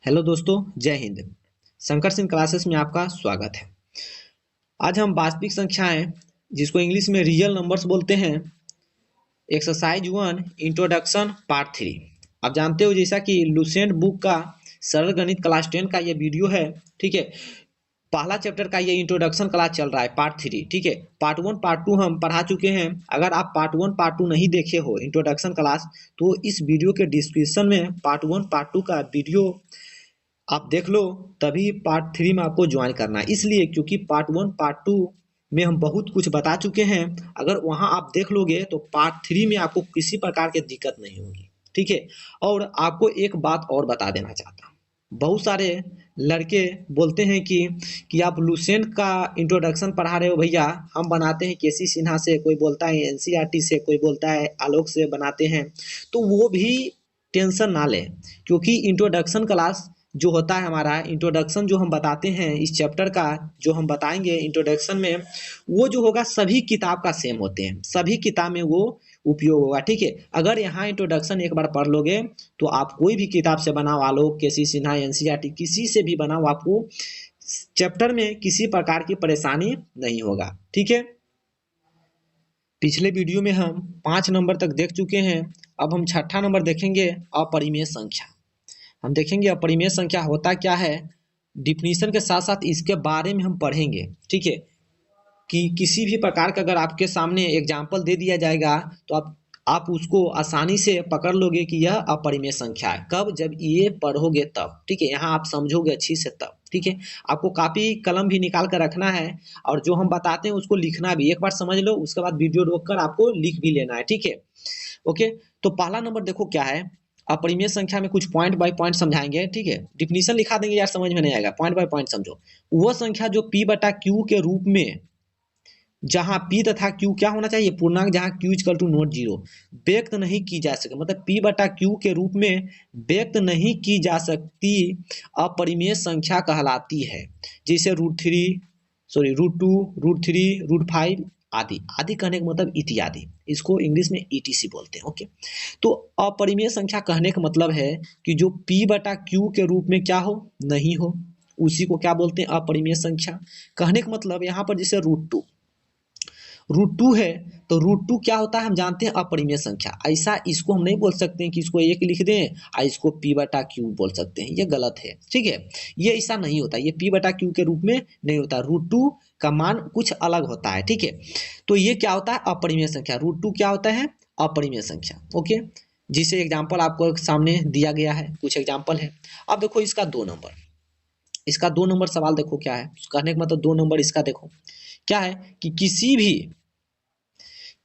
Hello दोस्तों, जय Hind. Shankar Singh classes में आपका स्वागत है। आज हम वास्तविक संख्याएं, जिसको इंग्लिश में रियल नंबर्स बोलते हैं, एक्सरसाइज 1 इंट्रोडक्शन पार्ट 3। आप जानते हो जैसा कि लुसेंट बुक का सरल गणित क्लास 10 का ये वीडियो है। ठीक है, पहला चैप्टर का ये इंट्रोडक्शन क्लास चल रहा है पार्ट 3। ठीक है, पार्ट 1 पार्ट 2 हम पढ़ा चुके हैं। अगर आप पार्ट 1 पार्ट 2 नहीं देखे हो इंट्रोडक्शन क्लास, तो इस वीडियो के डिस्क्रिप्शन में पार्ट 1 पार्ट 2 का वीडियो आप देख लो, तभी पार्ट 3 में आपको ज्वाइन करना है। इसलिए क्योंकि पार्ट 1 पार्ट 2 में हम बहुत कुछ बता चुके हैं। अगर वहां आप देख लोगे तो पार्ट 3 में आपको किसी प्रकार की दिक्कत नहीं होगी। ठीक है, और आपको एक बात और बता देना चाहता हूँ। बहुत सारे लड़के बोलते हैं कि आप लुसेंट का इंट्रोडक्शन पढ़ा रहे हो भैया, हम बनाते हैं केसी सिन्हा से, कोई बोलता है एनसीईआरटी से, कोई बोलता है आलोक से बनाते हैं। तो वो भी टेंशन ना लें, क्योंकि इंट्रोडक्शन क्लास जो होता है हमारा इंट्रोडक्शन, जो हम बताते हैं इस चैप्टर का, जो हम बताएंगे इंट्रोडक्शन में, वो जो होगा सभी किताब का सेम होते हैं, सभी किताब में वो उपयोग होगा। ठीक है, अगर यहाँ इंट्रोडक्शन एक बार पढ़ लोगे तो आप कोई भी किताब से बनाओ, आलोक, केसी सिन्हा, एनसीईआरटी, किसी से भी बनाओ, आपको चैप्टर में किसी प्रकार की परेशानी नहीं होगा। ठीक है, पिछले वीडियो में हम 5 नंबर तक देख चुके हैं। अब हम छठा नंबर देखेंगे, अपरिमेय संख्या। हम देखेंगे अपरिमेय संख्या होता क्या है, डिफिनीशन के साथ साथ इसके बारे में हम पढ़ेंगे। ठीक है, कि किसी भी प्रकार का अगर आपके सामने एग्जाम्पल दे दिया जाएगा तो आप उसको आसानी से पकड़ लोगे कि यह अपरिमेय संख्या है। कब? जब ये पढ़ोगे तब। ठीक है, यहाँ आप समझोगे अच्छी से तब। ठीक है, आपको कापी कलम भी निकाल कर रखना है, और जो हम बताते हैं उसको लिखना भी। एक बार समझ लो, उसके बाद वीडियो रोक कर आपको लिख भी लेना है। ठीक है, ओके। तो पहला नंबर देखो क्या है, अपरिमेय संख्या में कुछ पॉइंट बाय पॉइंट समझाएंगे। ठीक है, डिफिनीशन लिखा देंगे यार, समझ में नहीं आएगा, पॉइंट बाय पॉइंट समझो। वह संख्या जो p बटा क्यू के रूप में, जहां p तथा q क्या होना चाहिए, पूर्णांक, जहां q equal to not zero, व्यक्त नहीं की जा सके, मतलब p बटा q के रूप में व्यक्त नहीं की जा सकती अपरिमेय संख्या कहलाती है। जैसे √2, √3, √5 आदि। आदि कहने का मतलब इत्यादि, इसको इंग्लिश में ईटीसी बोलते हैं। ओके, तो अपरिमेय संख्या कहने का मतलब है कि जो p बटा q के रूप में क्या हो, नहीं हो, उसी को क्या बोलते हैं, अपरिमेय संख्या। कहने का मतलब यहाँ पर जैसे √2 है, तो √2 क्या होता है हम जानते हैं, अपरिमेय संख्या। ऐसा इसको हम नहीं बोल सकते हैं कि इसको एक लिख दें और इसको p बटा क्यू बोल सकते हैं, ये गलत है। ठीक है, ये ऐसा नहीं होता, ये p बटा क्यू के रूप में नहीं होता। √2 का मान कुछ अलग होता है। ठीक है, तो ये क्या होता है, अपरिमेय संख्या। √2 क्या होता है, अपरिमेय संख्या। ओके, जिसे एग्जाम्पल आपको सामने दिया गया है, कुछ एग्जाम्पल है। अब देखो इसका 2 नंबर, इसका 2 नंबर सवाल देखो क्या है, कहने का मतलब 2 नंबर इसका देखो क्या है कि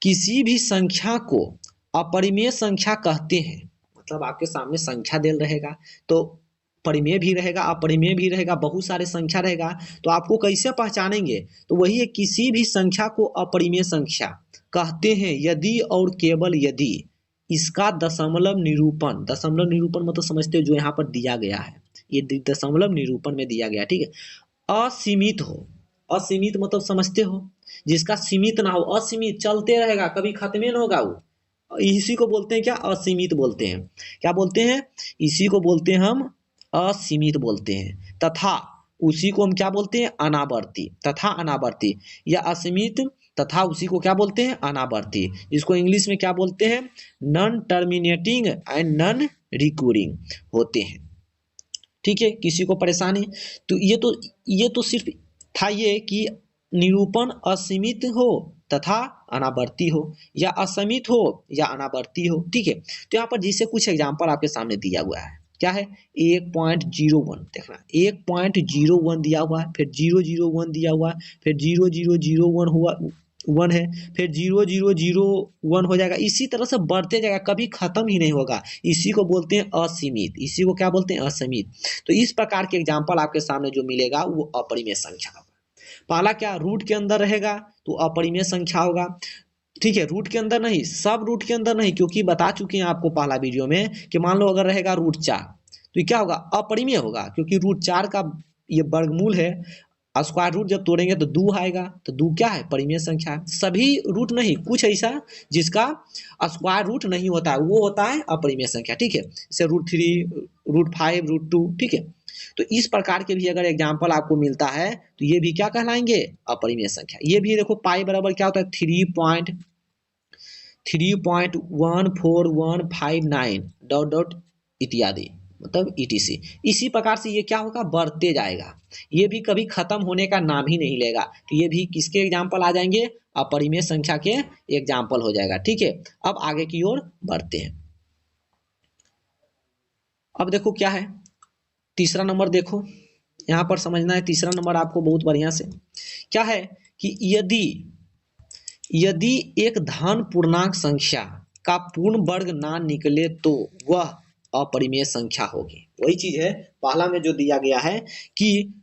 किसी भी संख्या को अपरिमेय संख्या कहते हैं। मतलब आपके सामने संख्या दे रहेगा तो परिमेय भी रहेगा, अपरिमेय भी रहेगा, बहुत सारे संख्या रहेगा, तो आपको कैसे पहचानेंगे, तो वही है, किसी भी संख्या को अपरिमेय संख्या कहते हैं यदि और केवल यदि इसका दशमलव निरूपण मतलब समझते हो, जो यहाँ पर दिया गया है, ये दशमलव निरूपण में दिया गया। ठीक है, असीमित हो। असीमित मतलब समझते हो, जिसका सीमित ना हो, असीमित चलते रहेगा, कभी खत्म नहीं होगा, वो इसी को बोलते हैं क्या, असीमित बोलते हैं। क्या बोलते हैं, इसी को बोलते हैं हम असीमित बोलते हैं। तथा उसी को हम क्या बोलते हैं, अनावर्ती, तथा अनावर्ती, या असीमित तथा उसी को क्या बोलते हैं, अनावर्ती। इसको इंग्लिश में क्या बोलते हैं, नॉन टर्मिनेटिंग एंड नॉन रिकूरिंग होते हैं। ठीक है, किसी को परेशानी, तो ये तो सिर्फ था ये कि निरूपण असीमित हो तथा अनावर्ती हो, या असीमित हो या अनावर्ती हो। ठीक है, तो यहाँ पर जिसे कुछ एग्जांपल आपके सामने दिया हुआ है, क्या है, 1.01 देखना, 1.01 दिया हुआ है, फिर 001 दिया हुआ है, फिर 0001 हुआ 1 है, फिर 0001 हो जाएगा, इसी तरह से बढ़ते जाएगा, कभी खत्म ही नहीं होगा। इसी को बोलते हैं असीमित, इसी को क्या बोलते हैं, असीमित। तो इस प्रकार के एग्जाम्पल आपके सामने जो मिलेगा वो अपरिमेय संख्या होगा। पहला क्या, रूट के अंदर रहेगा तो अपरिमेय संख्या होगा। ठीक है, रूट के अंदर नहीं, सब रूट के अंदर नहीं, क्योंकि बता चुके हैं आपको पहला वीडियो में कि मान लो अगर रहेगा √4 तो ये क्या होगा, अपरिमेय होगा, क्योंकि √4 का ये वर्गमूल है। स्क्वायर रूट जब तोड़ेंगे तो 2 आएगा, तो 2 क्या है? परिमेय संख्या है। सभी रूट नहीं, कुछ ऐसा जिसका स्क्वायर रूट नहीं होता है वो होता है अपरिमेय संख्या, ठीक है। जैसे √3, √5, √2, ठीक है। तो इस प्रकार के भी अगर एग्जाम्पल आपको मिलता है तो ये भी क्या कहलाएंगे? अपरिमेय संख्या। ये भी देखो पाई बराबर क्या होता है? 3.1459 डॉट डॉट इत्यादि, मतलब ETC। इसी प्रकार से ये क्या होगा? बढ़ते जाएगा। ये भी कभी खत्म होने का नाम ही नहीं लेगा। तो ये भी किसके एग्जाम्पल आ जाएंगे? अपरिमेय संख्या के एग्जाम्पल हो जाएगा, ठीक है। अब आगे की ओर बढ़ते हैं। अब देखो क्या है, तीसरा नंबर देखो, यहाँ पर समझना है तीसरा नंबर आपको बहुत बढ़िया से। क्या है कि यदि यदि एक धन पूर्णांक संख्या का पूर्ण वर्ग ना निकले तो वह अपरिमेय संख्या होगी। वही चीज है पहला में जो दिया गया है कि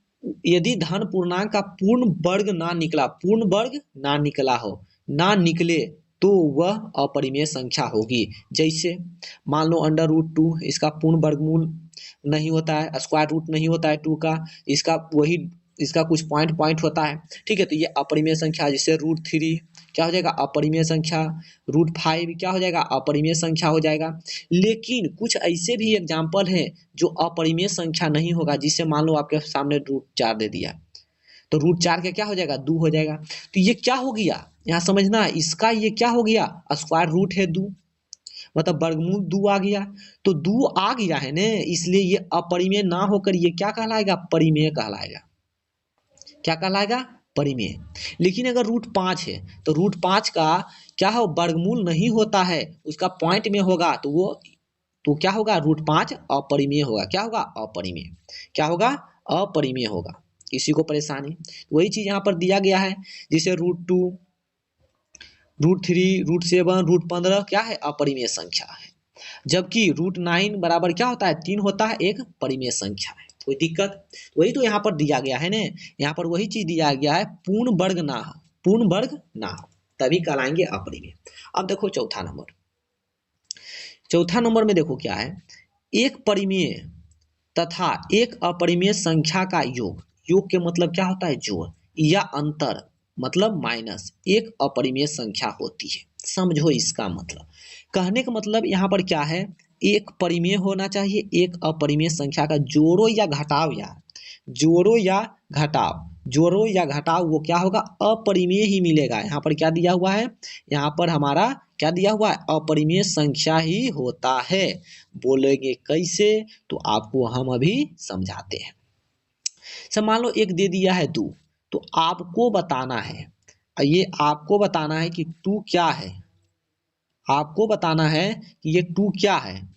यदि धन पूर्णांक का पूर्ण वर्ग ना निकला, पूर्ण वर्ग ना निकला हो, ना निकले तो वह अपरिमेय संख्या होगी। जैसे मान लो √2, इसका पूर्ण वर्गमूल नहीं होता है, स्क्वायर रूट नहीं होता है 2 का, इसका वही इसका कुछ पॉइंट पॉइंट होता है, ठीक है। तो ये अपरिमेय संख्या। जैसे √3 क्या हो जाएगा? अपरिमेय संख्या। √5 क्या हो जाएगा? अपरिमेय संख्या हो जाएगा। लेकिन कुछ ऐसे भी एग्जाम्पल हैं जो अपरिमेय संख्या नहीं होगा। जिससे मान लो आपके सामने √4 दे दिया, तो √4 का क्या हो जाएगा? 2 हो जाएगा। तो ये क्या हो गया यहाँ समझना है, इसका ये क्या हो गया? स्क्वायर रूट है 2, मतलब वर्गमूल 2 आ गया। तो 2 आ गया है ना, इसलिए ये अपरिमेय ना होकर ये क्या कहलाएगा? परिमेय कहलाएगा। क्या कहलाएगा? परिमेय। लेकिन अगर √5 है तो √5 का क्या हो? वर्गमूल नहीं होता है, उसका पॉइंट में होगा, तो वो तो क्या होगा? √5 अपरिमेय होगा। क्या होगा? अपरिमेय। क्या होगा? अपरिमेय होगा। किसी को परेशानी? वही चीज यहाँ पर दिया गया है। जैसे √2, √3, √7, √15 क्या है? अपरिमेय संख्या है। जबकि √9 बराबर क्या होता है? 3 होता है, एक परिमेय संख्या है। कोई दिक्कत? वही तो यहाँ पर दिया गया है ना, यहाँ पर वही चीज दिया गया है, पूर्ण वर्ग ना हो, पूर्ण वर्ग ना हो तभी कहलाएंगे अपरिमेय। अब देखो चौथा नंबर। चौथा नंबर में देखो क्या है, एक परिमेय तथा एक अपरिमेय संख्या का योग, योग के मतलब क्या होता है? जोड़, या अंतर मतलब माइनस एक अपरिमेय संख्या होती है। समझो इसका मतलब, कहने का मतलब यहाँ पर क्या है, एक परिमेय होना चाहिए, एक अपरिमेय संख्या का जोड़ो या घटाओ, यार जोड़ो या घटाओ, जोड़ो या घटाओ वो क्या होगा? अपरिमेय ही मिलेगा। यहाँ पर क्या दिया हुआ है? यहाँ पर हमारा क्या दिया हुआ है? अपरिमेय संख्या ही होता है। बोलेंगे कैसे? तो आपको हम अभी समझाते हैं। सब मान लो एक दे दिया है 2, तो आपको बताना है, ये आपको बताना है कि 2 क्या है। आपको बताना है कि ये 2 क्या है,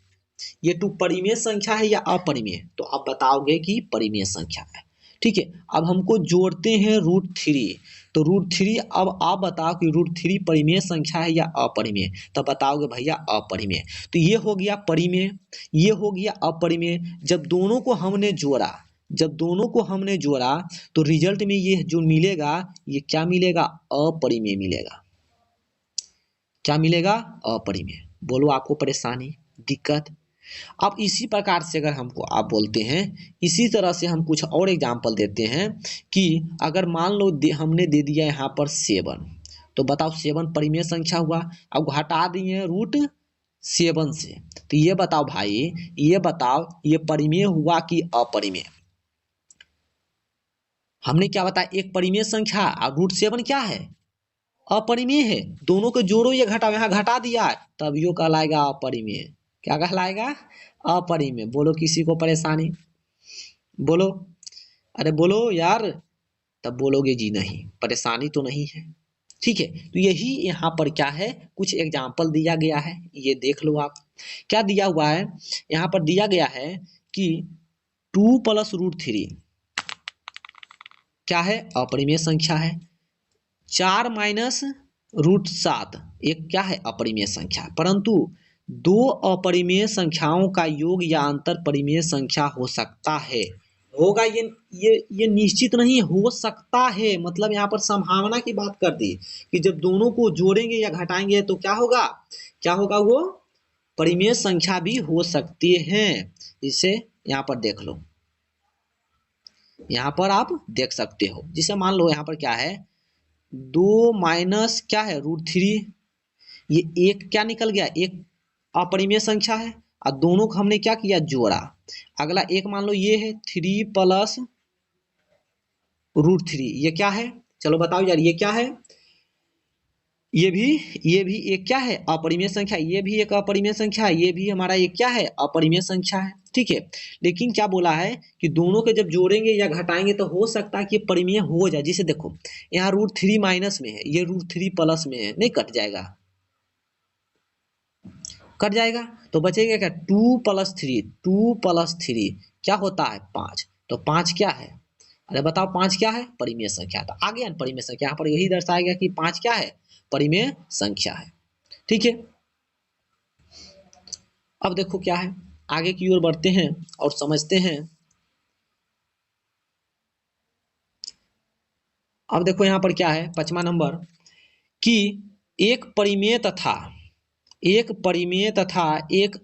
ये 2 परिमेय संख्या है या अपरिमेय। तो आप बताओगे कि परिमेय संख्या है, ठीक है। अब हमको जोड़ते हैं √3, तो √3, अब आप बताओ कि √3 परिमेय संख्या है या अपरिमेय। तब बताओगे भैया अपरिमेय। तो ये हो गया परिमेय, ये हो गया अपरिमेय। जब दोनों को हमने जोड़ा, जब दोनों को हमने जोड़ा तो रिजल्ट में ये जो मिलेगा, ये क्या मिलेगा? अपरिमेय मिलेगा। क्या मिलेगा? अपरिमेय। बोलो आपको परेशानी, दिक्कत? अब इसी प्रकार से अगर हमको आप बोलते हैं, इसी तरह से हम कुछ और एग्जाम्पल देते हैं कि अगर मान लो हमने दे दिया यहाँ पर 7, तो बताओ 7 परिमेय संख्या हुआ। अब हटा दिए √7 से, तो ये बताओ भाई, ये बताओ ये परिमेय हुआ कि अपरिमेय? हमने क्या बताया? एक परिमेय संख्या और √7 क्या है? अपरिमेय है। दोनों को जोड़ो या घटाओ, यहाँ घटा दिया है तब यो कहलाएगा अपरिमेय। क्या कहलाएगा? अपरिमेय। बोलो किसी को परेशानी? बोलो, अरे बोलो यार। तब बोलोगे जी नहीं, परेशानी तो नहीं है, ठीक है। तो यही यहाँ पर क्या है, कुछ एग्जाम्पल दिया गया है, ये देख लो आप। क्या दिया हुआ है? यहाँ पर दिया गया है कि 2 + √3 क्या है? अपरिमेय संख्या है। 4 - √7 एक क्या है? अपरिमेय संख्या। परंतु 2 अपरिमेय संख्याओं का योग या अंतर परिमेय संख्या हो सकता है। होगा ये निश्चित नहीं, हो सकता है मतलब यहाँ पर संभावना की बात कर दी कि जब दोनों को जोड़ेंगे या घटाएंगे तो क्या होगा? क्या होगा? वो परिमेय संख्या भी हो सकती हैं। इसे यहाँ पर देख लो, यहाँ पर आप देख सकते हो। जिसे मान लो यहाँ पर क्या है, 2 माइनस क्या है √3, ये एक क्या निकल गया, एक अपरिमेय संख्या है और दोनों को हमने क्या किया जोड़ा। अगला एक मान लो ये है 3 प्लस √3, ये क्या है, चलो बताओ यार ये क्या है, ये भी एक क्या है अपरिमेय संख्या, ये भी एक अपरिमेय संख्या है, ये भी हमारा एक क्या है अपरिमेय संख्या है, ठीक है। लेकिन क्या बोला है कि दोनों के जब जोड़ेंगे या घटाएंगे तो हो सकता है कि ये परिमेय हो जाए। जिसे देखो यहाँ √3 माइनस में है, ये √3 प्लस में है, नहीं कट जाएगा, कट जाएगा तो बचेगा क्या 2 प्लस 3, 2 प्लस 3 क्या होता है 5, तो 5 क्या है, अरे बताओ 5 क्या है परिमेय संख्या। तो आ गया परिमेय संख्या, यहाँ पर यही दर्शाया गया कि 5 क्या है परिमेय संख्या है, ठीक है। अब देखो क्या है, आगे की ओर बढ़ते हैं और समझते हैं। अब देखो यहाँ पर क्या है 5वां नंबर, कि एक परिमेय तथा एक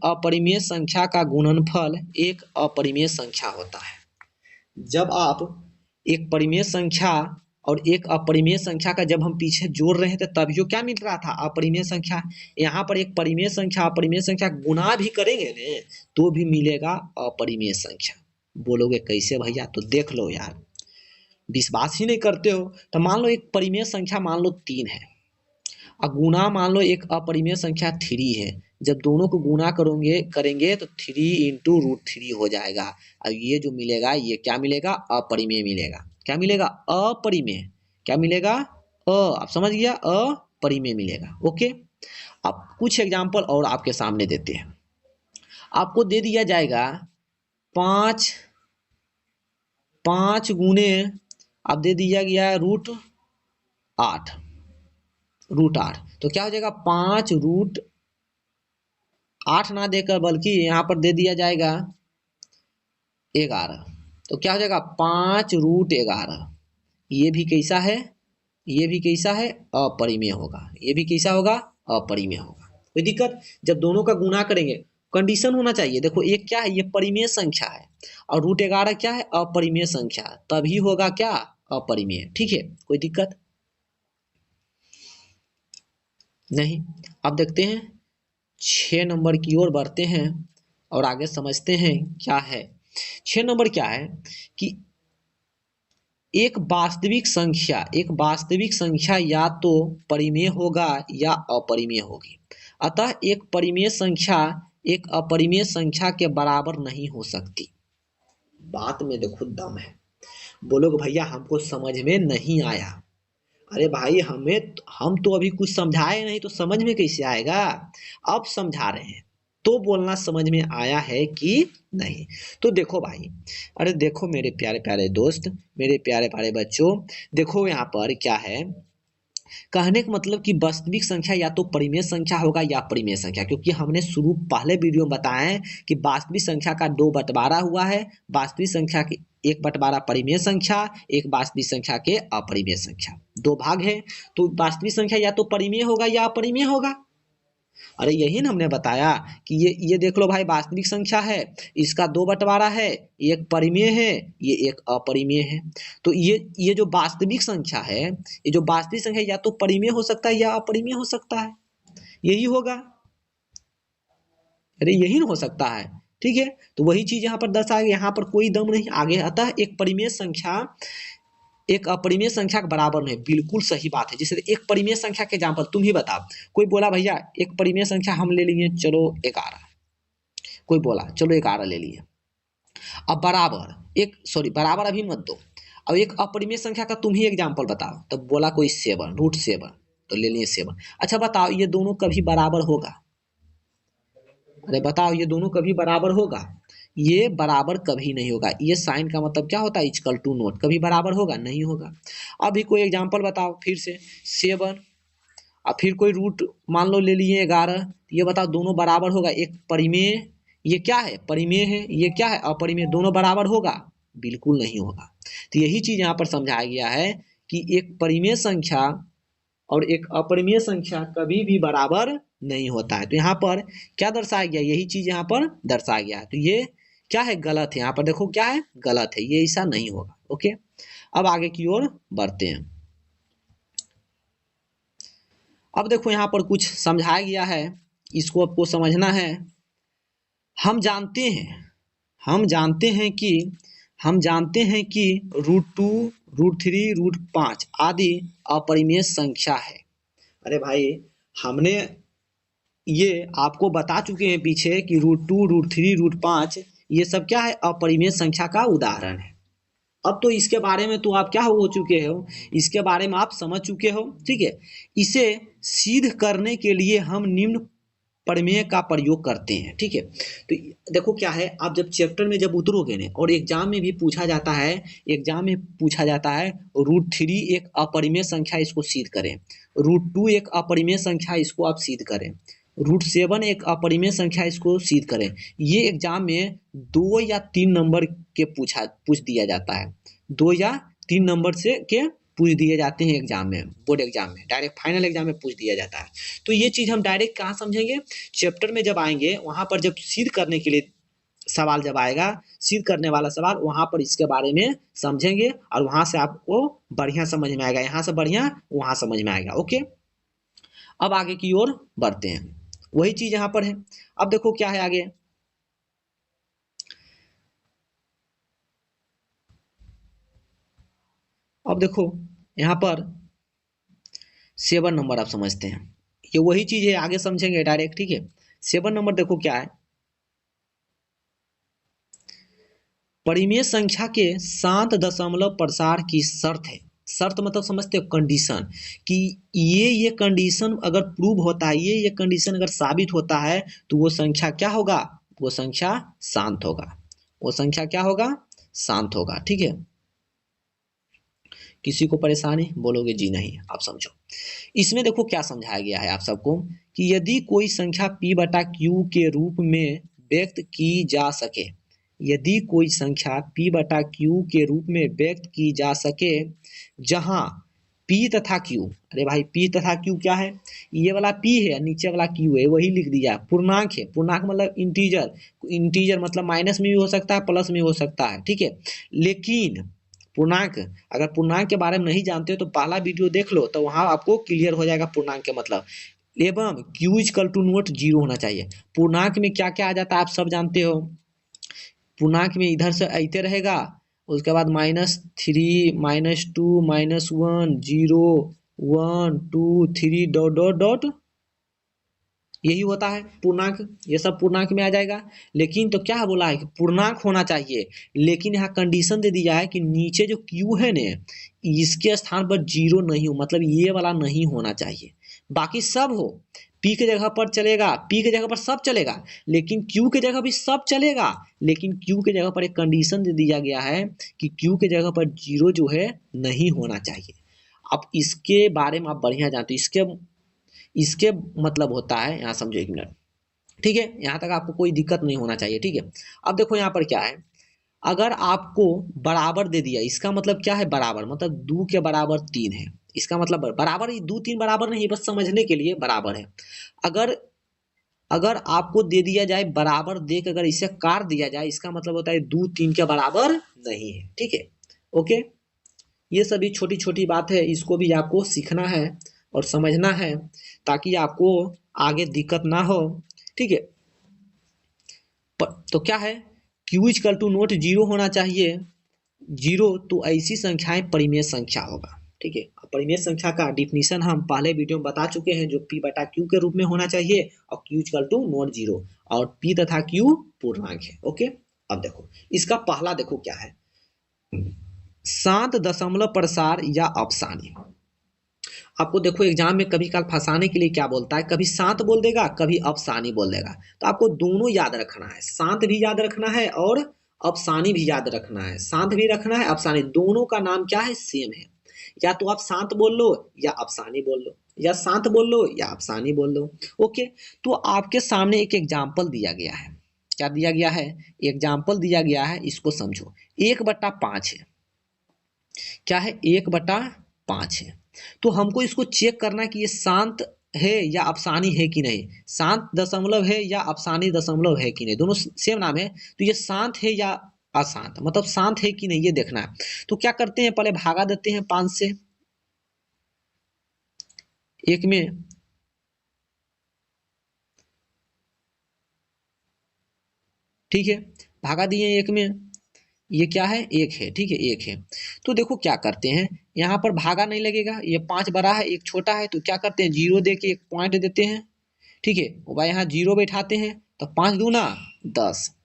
अपरिमेय संख्या का गुणनफल एक अपरिमेय संख्या होता है। जब आप एक परिमेय संख्या और एक अपरिमेय संख्या का जब हम पीछे जोड़ रहे थे तब जो क्या मिल रहा था अपरिमेय संख्या, यहाँ पर एक परिमेय संख्या अपरिमेय संख्या गुना भी करेंगे ने तो भी मिलेगा अपरिमेय संख्या। बोलोगे कैसे भैया, तो देख लो यार, विश्वास ही नहीं करते हो। तो मान लो एक परिमेय संख्या मान लो 3 है और गुना मान लो एक अपरिमेय संख्या 3 है, जब दोनों को गुना करेंगे तो 3 इंटू √3 हो जाएगा। और ये जो मिलेगा ये क्या मिलेगा अपरिमेय मिलेगा, क्या मिलेगा अपरिमेय, क्या मिलेगा आप समझ गया अपरिमेय मिलेगा, ओके। अब कुछ एग्जाम्पल और आपके सामने देते हैं। आपको दे दिया जाएगा 5 गुने, अब दे दिया गया √8, तो क्या हो जाएगा 5√8 ना देकर बल्कि यहाँ पर दे दिया जाएगा 11, तो क्या हो जाएगा 5√11। ये भी कैसा है, ये भी कैसा है अपरिमेय होगा, ये भी कैसा होगा अपरिमेय होगा। कोई दिक्कत, जब दोनों का गुना करेंगे कंडीशन होना चाहिए, देखो एक क्या है ये परिमेय संख्या है और √11 क्या है अपरिमेय संख्या, तभी होगा क्या अपरिमेय, ठीक है। कोई दिक्कत नहीं। अब देखते हैं 6 नंबर की ओर बढ़ते हैं और आगे समझते हैं क्या है। 6 नंबर क्या है कि एक वास्तविक संख्या या तो परिमेय होगा या अपरिमेय होगी। अतः एक परिमेय संख्या एक अपरिमेय संख्या के बराबर नहीं हो सकती। बात में देखो दम है। बोलोगे भैया हमको समझ में नहीं आया, अरे भाई हम तो अभी कुछ समझाए नहीं तो समझ में कैसे आएगा, अब समझा रहे हैं तो बोलना समझ में आया है कि नहीं। तो देखो भाई, अरे देखो मेरे प्यारे प्यारे दोस्त, मेरे प्यारे प्यारे बच्चों, देखो यहाँ पर क्या है, कहने का मतलब कि वास्तविक संख्या या तो परिमेय संख्या होगा या अपरिमेय संख्या, क्योंकि हमने शुरू पहले वीडियो में बताया है कि वास्तविक संख्या का 2 बंटवारा हुआ है, वास्तविक संख्या के 1 बंटवारा परिमेय संख्या, एक वास्तविक संख्या के अपरिमेय संख्या, 2 भाग है। तो वास्तविक संख्या या तो परिमेय होगा या अपरिमेय होगा। अरे यही ना हमने बताया कि ये देख लो भाई वास्तविक संख्या है, इसका 2 बंटवारा है, एक परिमेय है, ये एक अपरिमेय है। तो ये जो वास्तविक संख्या है, ये जो वास्तविक संख्या या तो परिमेय हो सकता है या अपरिमेय हो सकता है, यही होगा। अरे यही ना हो सकता है, ठीक है। तो वही चीज यहाँ पर दर्शाया गया, यहाँ पर कोई दम नहीं आगे। अतः एक परिमेय संख्या एक अपरिमेय संख्या के बराबर नहीं, बिल्कुल सही बात है। जैसे एक परिमेय संख्या के एग्जाम्पल तुम ही बताओ, कोई बोला भैया एक परिमेय संख्या हम ले लिए चलो 11, कोई बोला चलो 11 ले लिए। अब बराबर अभी मत दो, अब एक अपरिमेय संख्या का तुम ही एग्जाम्पल बताओ, तब बोला कोई 7 √7, तो ले लिए 7। अच्छा बताओ ये दोनों कभी बराबर होगा, अरे बताओ ये दोनों कभी बराबर होगा, ये बराबर कभी नहीं होगा। ये साइन का मतलब क्या होता है इक्वल टू नोट, कभी बराबर होगा नहीं होगा। अभी कोई एग्जांपल बताओ फिर से 7 और फिर कोई रूट मान लो ले लिए 11, ये बताओ दोनों बराबर होगा, एक परिमेय, ये क्या है परिमेय है, ये क्या है अपरिमेय, दोनों बराबर होगा बिल्कुल नहीं होगा। तो यही चीज यहाँ पर समझाया गया है कि एक परिमेय संख्या और एक अपरिमेय संख्या कभी भी बराबर नहीं होता है। तो यहाँ पर क्या दर्शाया गया, यही चीज यहाँ पर दर्शाया गया है। तो क्या है, गलत है। यहाँ पर देखो क्या है, गलत है, ये ऐसा नहीं होगा। ओके, अब आगे की ओर बढ़ते हैं। अब देखो यहाँ पर कुछ समझाया गया है, इसको आपको समझना है। हम जानते हैं हम जानते हैं कि हम जानते हैं कि √2, √3, √5 आदि अपरिमेय संख्या है। अरे भाई, हमने ये आपको बता चुके हैं पीछे कि √2, √3, √5 ये सब क्या है, अपरिमेय संख्या का उदाहरण है। अब तो इसके बारे में तो आप क्या हो चुके हो, इसके बारे में आप समझ चुके हो। ठीक है, इसे सिद्ध करने के लिए हम निम्न प्रमेय का प्रयोग करते हैं। ठीक है, तो देखो क्या है, आप जब चैप्टर में जब उतरोगे ना, और एग्जाम में भी पूछा जाता है, एग्जाम में पूछा जाता है √3 एक अपरिमेय संख्या, इसको सिद्ध करें। √2 एक अपरिमेय संख्या, इसको आप सिद्ध करें। √7 एक अपरिमेय संख्या, इसको सिद्ध करें। ये एग्जाम में 2 या 3 नंबर के पूछ दिया जाता है। 2 या 3 नंबर से के पूछ दिए जाते हैं एग्जाम में, बोर्ड एग्जाम में, डायरेक्ट फाइनल एग्जाम में पूछ दिया जाता है। तो ये चीज़ हम डायरेक्ट कहाँ समझेंगे, चैप्टर में जब आएंगे, वहाँ पर जब सिद्ध करने के लिए सवाल जब आएगा, सिद्ध करने वाला सवाल, वहाँ पर इसके बारे में समझेंगे, और वहाँ से आपको बढ़िया समझ में आएगा, यहाँ से बढ़िया वहाँ समझ में आएगा। ओके, अब आगे की ओर बढ़ते हैं। वही चीज़ यहाँ पर है। अब देखो क्या है आगे। अब देखो यहाँ पर 7 नंबर आप समझते हैं, ये वही चीज़ है, आगे समझेंगे डायरेक्ट। ठीक है, 7 नंबर देखो क्या है, परिमेय संख्या के शांत दशमलव प्रसार की शर्त है। शर्त मतलब समझते हो, कंडीशन, कि ये कंडीशन अगर प्रूव होता है, ये कंडीशन अगर साबित होता है, तो वो संख्या क्या होगा, वो संख्या शांत होगा। वो संख्या क्या होगा, शांत होगा। ठीक है, किसी को परेशानी, बोलोगे जी नहीं, आप समझो। इसमें देखो क्या समझाया गया है आप सबको, कि यदि कोई संख्या p/q के रूप में व्यक्त की जा सके, यदि कोई संख्या p/q के रूप में व्यक्त की जा सके, जहां p तथा q, अरे भाई p तथा q क्या है, ये वाला p है, नीचे वाला q है, वही लिख दिया। पूर्णांक है, पूर्णांक मतलब इंटीजर, इंटीजर मतलब माइनस में भी हो सकता है, प्लस में हो सकता है। ठीक है, लेकिन पूर्णांक, अगर पूर्णांक के बारे में नहीं जानते हो तो पहला वीडियो देख लो, तो वहां आपको क्लियर हो जाएगा पूर्णांक के मतलब। एवं q इक्वल टू नोट 0 होना चाहिए। पूर्णांक में क्या क्या आ जाता है आप सब जानते हो। पूर्णांक में इधर से ऐते रहेगा, उसके बाद -3, -2, -1, 0, 1, 2, 3 डॉट डॉट डॉट, यही होता है पूर्णांक। ये सब पूर्णांक में आ जाएगा। लेकिन तो क्या बोला है कि पूर्णांक होना चाहिए, लेकिन यहाँ कंडीशन दे दिया है कि नीचे जो क्यू है ने, इसके स्थान पर 0 नहीं हो, मतलब ये वाला नहीं होना चाहिए। बाकी सब हो, पी के जगह पर चलेगा, पी के जगह पर सब चलेगा, लेकिन क्यू के जगह भी सब चलेगा। लेकिन क्यू के जगह पर एक कंडीशन दे दिया गया है कि क्यू के जगह पर 0 जो है नहीं होना चाहिए। अब इसके बारे में आप बढ़िया जानते हो, इसके इसके मतलब होता है, यहाँ समझो एक मिनट। ठीक है, यहाँ तक आपको कोई दिक्कत नहीं होना चाहिए। ठीक है, अब देखो यहाँ पर क्या है, अगर आपको बराबर दे दिया, इसका मतलब क्या है, बराबर मतलब 2 के बराबर 3 है, इसका मतलब बराबर, 2 3 बराबर नहीं, बस समझने के लिए बराबर है। अगर अगर आपको दे दिया जाए बराबर, देख अगर इसे काट दिया जाए, इसका मतलब होता है 2 3 के बराबर नहीं है। ठीक है, ओके, ये सभी छोटी छोटी बात है, इसको भी आपको सीखना है और समझना है, ताकि आपको आगे दिक्कत ना हो। ठीक है, तो क्या है, क्यू इक्वल टू नोट 0 होना चाहिए। 0 तो ऐसी संख्याएं परिमेय संख्या होगा। ठीक है, परिमेय संख्या का डिफिनीशन हम पहले वीडियो में बता चुके हैं, जो p/q के रूप में होना चाहिए, और q इक्वल टू नोट 0, और p तथा q पूर्णांक है। ओके, अब देखो इसका पहला देखो क्या है, शांत दशमलव प्रसार या अफसानी। आपको देखो एग्जाम में कभी काल फंसाने के लिए क्या बोलता है, कभी शांत बोल देगा, कभी अफसानी बोल देगा। तो आपको दोनों याद रखना है, शांत भी याद रखना है और अफसानी भी याद रखना है। शांत भी रखना है, अफसानी, दोनों का नाम क्या है, सेम है। या तो आप शांत बोल लो या अफसानी बोल लो, या शांत बोल लो या अफसानी बोल लो। ओके, तो आपके सामने एक एग्जाम्पल दिया गया है। क्या दिया गया है, एग्जाम्पल दिया गया है, इसको समझो। 1/5 है, क्या है, 1/5 है। तो हमको इसको चेक करना है कि ये शांत है या अफसानी है कि नहीं, शांत दशमलव है या अफसानी दशमलव है कि नहीं, दोनों सेम नाम है। तो ये शांत है या अशांत, मतलब शांत है कि नहीं ये देखना है। तो क्या करते हैं, पहले भागा देते हैं 5 से, 1 में, ठीक है, भागा दिए 1 में, ये क्या है, 1 है, ठीक है, 1 है। तो देखो क्या करते हैं, यहाँ पर भागा नहीं लगेगा, ये 5 बड़ा है 1 छोटा है, तो क्या करते हैं, 0 दे के 1 पॉइंट देते हैं, ठीक है, वह यहाँ 0 बैठाते हैं, तो 5 दूना 10।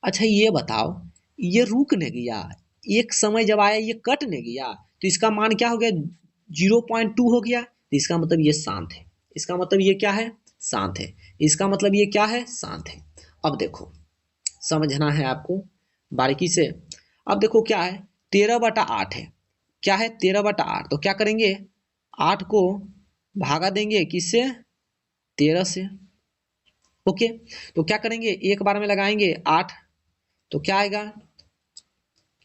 अच्छा ये बताओ, ये रुक नहीं गया, एक समय जब आया ये कट नहीं गया, तो इसका मान क्या हो गया, 0.2 हो गया, तो इसका मतलब ये शांत है, इसका मतलब ये क्या है, शांत है, इसका मतलब ये क्या है, शांत है। अब देखो समझना है आपको बारीकी से। अब देखो क्या है, 13/8 है, क्या है 13/8, तो क्या करेंगे, 8 को भागा देंगे किससे, 13 से, ओके। तो क्या करेंगे, एक बार में लगाएंगे 8, तो क्या आएगा,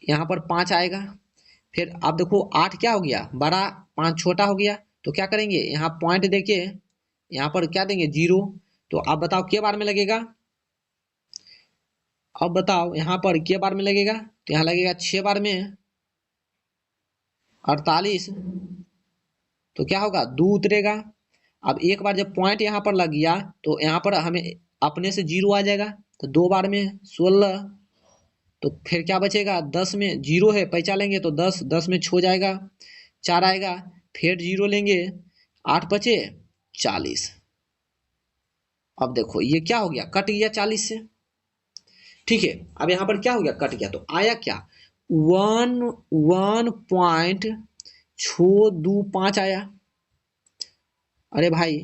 यहाँ पर 5 आएगा। फिर आप देखो 8 क्या हो गया बड़ा, 5 छोटा हो गया, तो क्या करेंगे, यहाँ पॉइंट देके यहाँ पर क्या देंगे 0। तो आप बताओ के बार में लगेगा, अब बताओ यहाँ पर के बार में लगेगा, तो यहाँ लगेगा 6 बार में 48, तो क्या होगा 2 उतरेगा। अब एक बार जब पॉइंट यहाँ पर लग गया, तो यहाँ पर हमें अपने से 0 आ जाएगा, तो 2 बार में 16, तो फिर क्या बचेगा, 10 में 0 है पैंचा लेंगे तो 10, 10 में छो जाएगा 4 आएगा, फिर 0 लेंगे 8 बचे 40। अब देखो ये क्या हो गया, कट गया 40 से, ठीक है। अब यहाँ पर क्या हो गया, कट गया, तो आया क्या, 1.625 आया। अरे भाई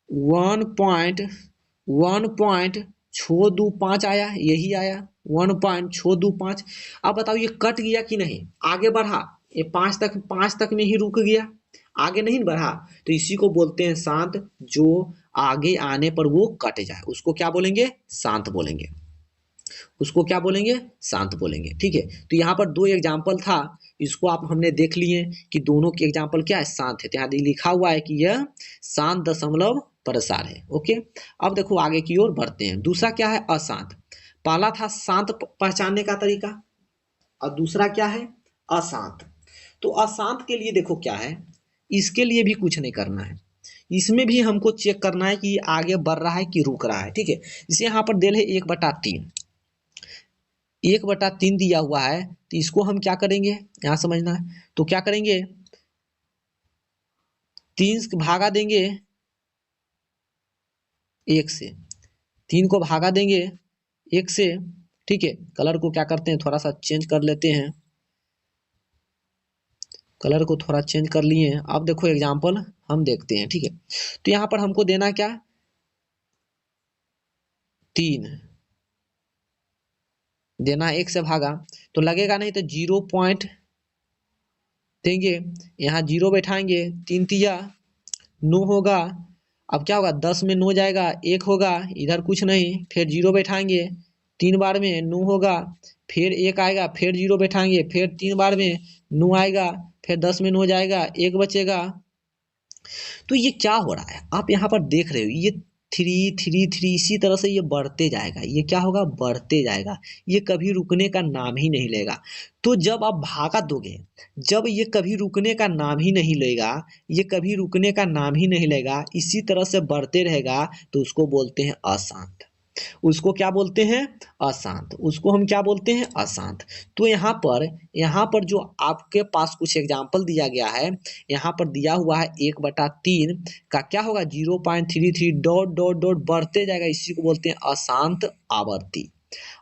1.625 आया, यही आया 1.625। अब बताओ ये कट गया कि नहीं, आगे बढ़ा, ये 5 तक में ही रुक गया, आगे नहीं बढ़ा, तो इसी को बोलते हैं शांत, जो आगे आने पर वो कट जाए उसको क्या बोलेंगे, शांत बोलेंगे, उसको क्या बोलेंगे, शांत बोलेंगे, ठीक है। तो यहाँ पर 2 एग्जाम्पल था, इसको आप हमने देख लिए कि दोनों के एग्जाम्पल क्या है, शांत है, तो यहाँ लिखा हुआ है कि यह शांत दशमलव प्रसार है, ओके। अब देखो आगे की ओर बढ़ते हैं, दूसरा क्या है, अशांत। पहला था शांत पहचानने का तरीका, और दूसरा क्या है, अशांत। तो अशांत के लिए देखो क्या है, इसके लिए भी कुछ नहीं करना है, इसमें भी हमको चेक करना है कि आगे बढ़ रहा है कि रुक रहा है, ठीक है। जैसे यहाँ पर दिल है 1/3, 1/3 दिया हुआ है, तो इसको हम क्या करेंगे, यहाँ समझना है, तो क्या करेंगे, 3 भागा देंगे 1 से, 3 को भागा देंगे 1 से, ठीक है। कलर को क्या करते हैं, थोड़ा सा चेंज कर लेते हैं, कलर को थोड़ा चेंज कर लिए हैं। अब देखो एग्जाम्पल हम देखते हैं, ठीक है। तो यहाँ पर हमको देना क्या, 3 देना, 1 से भागा तो लगेगा नहीं, तो 0 पॉइंट देंगे, यहाँ 0 बैठाएंगे, 3 तिया 9 होगा। अब क्या होगा, 10 में 9 जाएगा, 1 होगा, इधर कुछ नहीं, फिर 0 बैठाएंगे, 3 बार में 9 होगा, फिर 1 आएगा, फिर 0 बैठाएंगे, फिर 3 बार में 9 आएगा, फिर 10 में 9 जाएगा, 1 बचेगा। तो ये क्या हो रहा है, आप यहाँ पर देख रहे हो, ये 3 इसी तरह से ये बढ़ते जाएगा, ये क्या होगा, बढ़ते जाएगा, ये कभी रुकने का नाम ही नहीं लेगा। तो जब आप भागा दोगे, जब ये कभी रुकने का नाम ही नहीं लेगा, ये कभी रुकने का नाम ही नहीं लेगा, इसी तरह से बढ़ते रहेगा, तो उसको बोलते हैं अशांत, उसको क्या बोलते हैं, अशांत, उसको हम क्या बोलते हैं, अशांत। तो यहाँ पर जो आपके पास कुछ एग्जाम्पल दिया गया है, यहाँ पर दिया हुआ है 1/3 का क्या होगा, 0.33 डॉट डॉट डॉट बढ़ते जाएगा, इसी को बोलते हैं अशांत आवर्ती।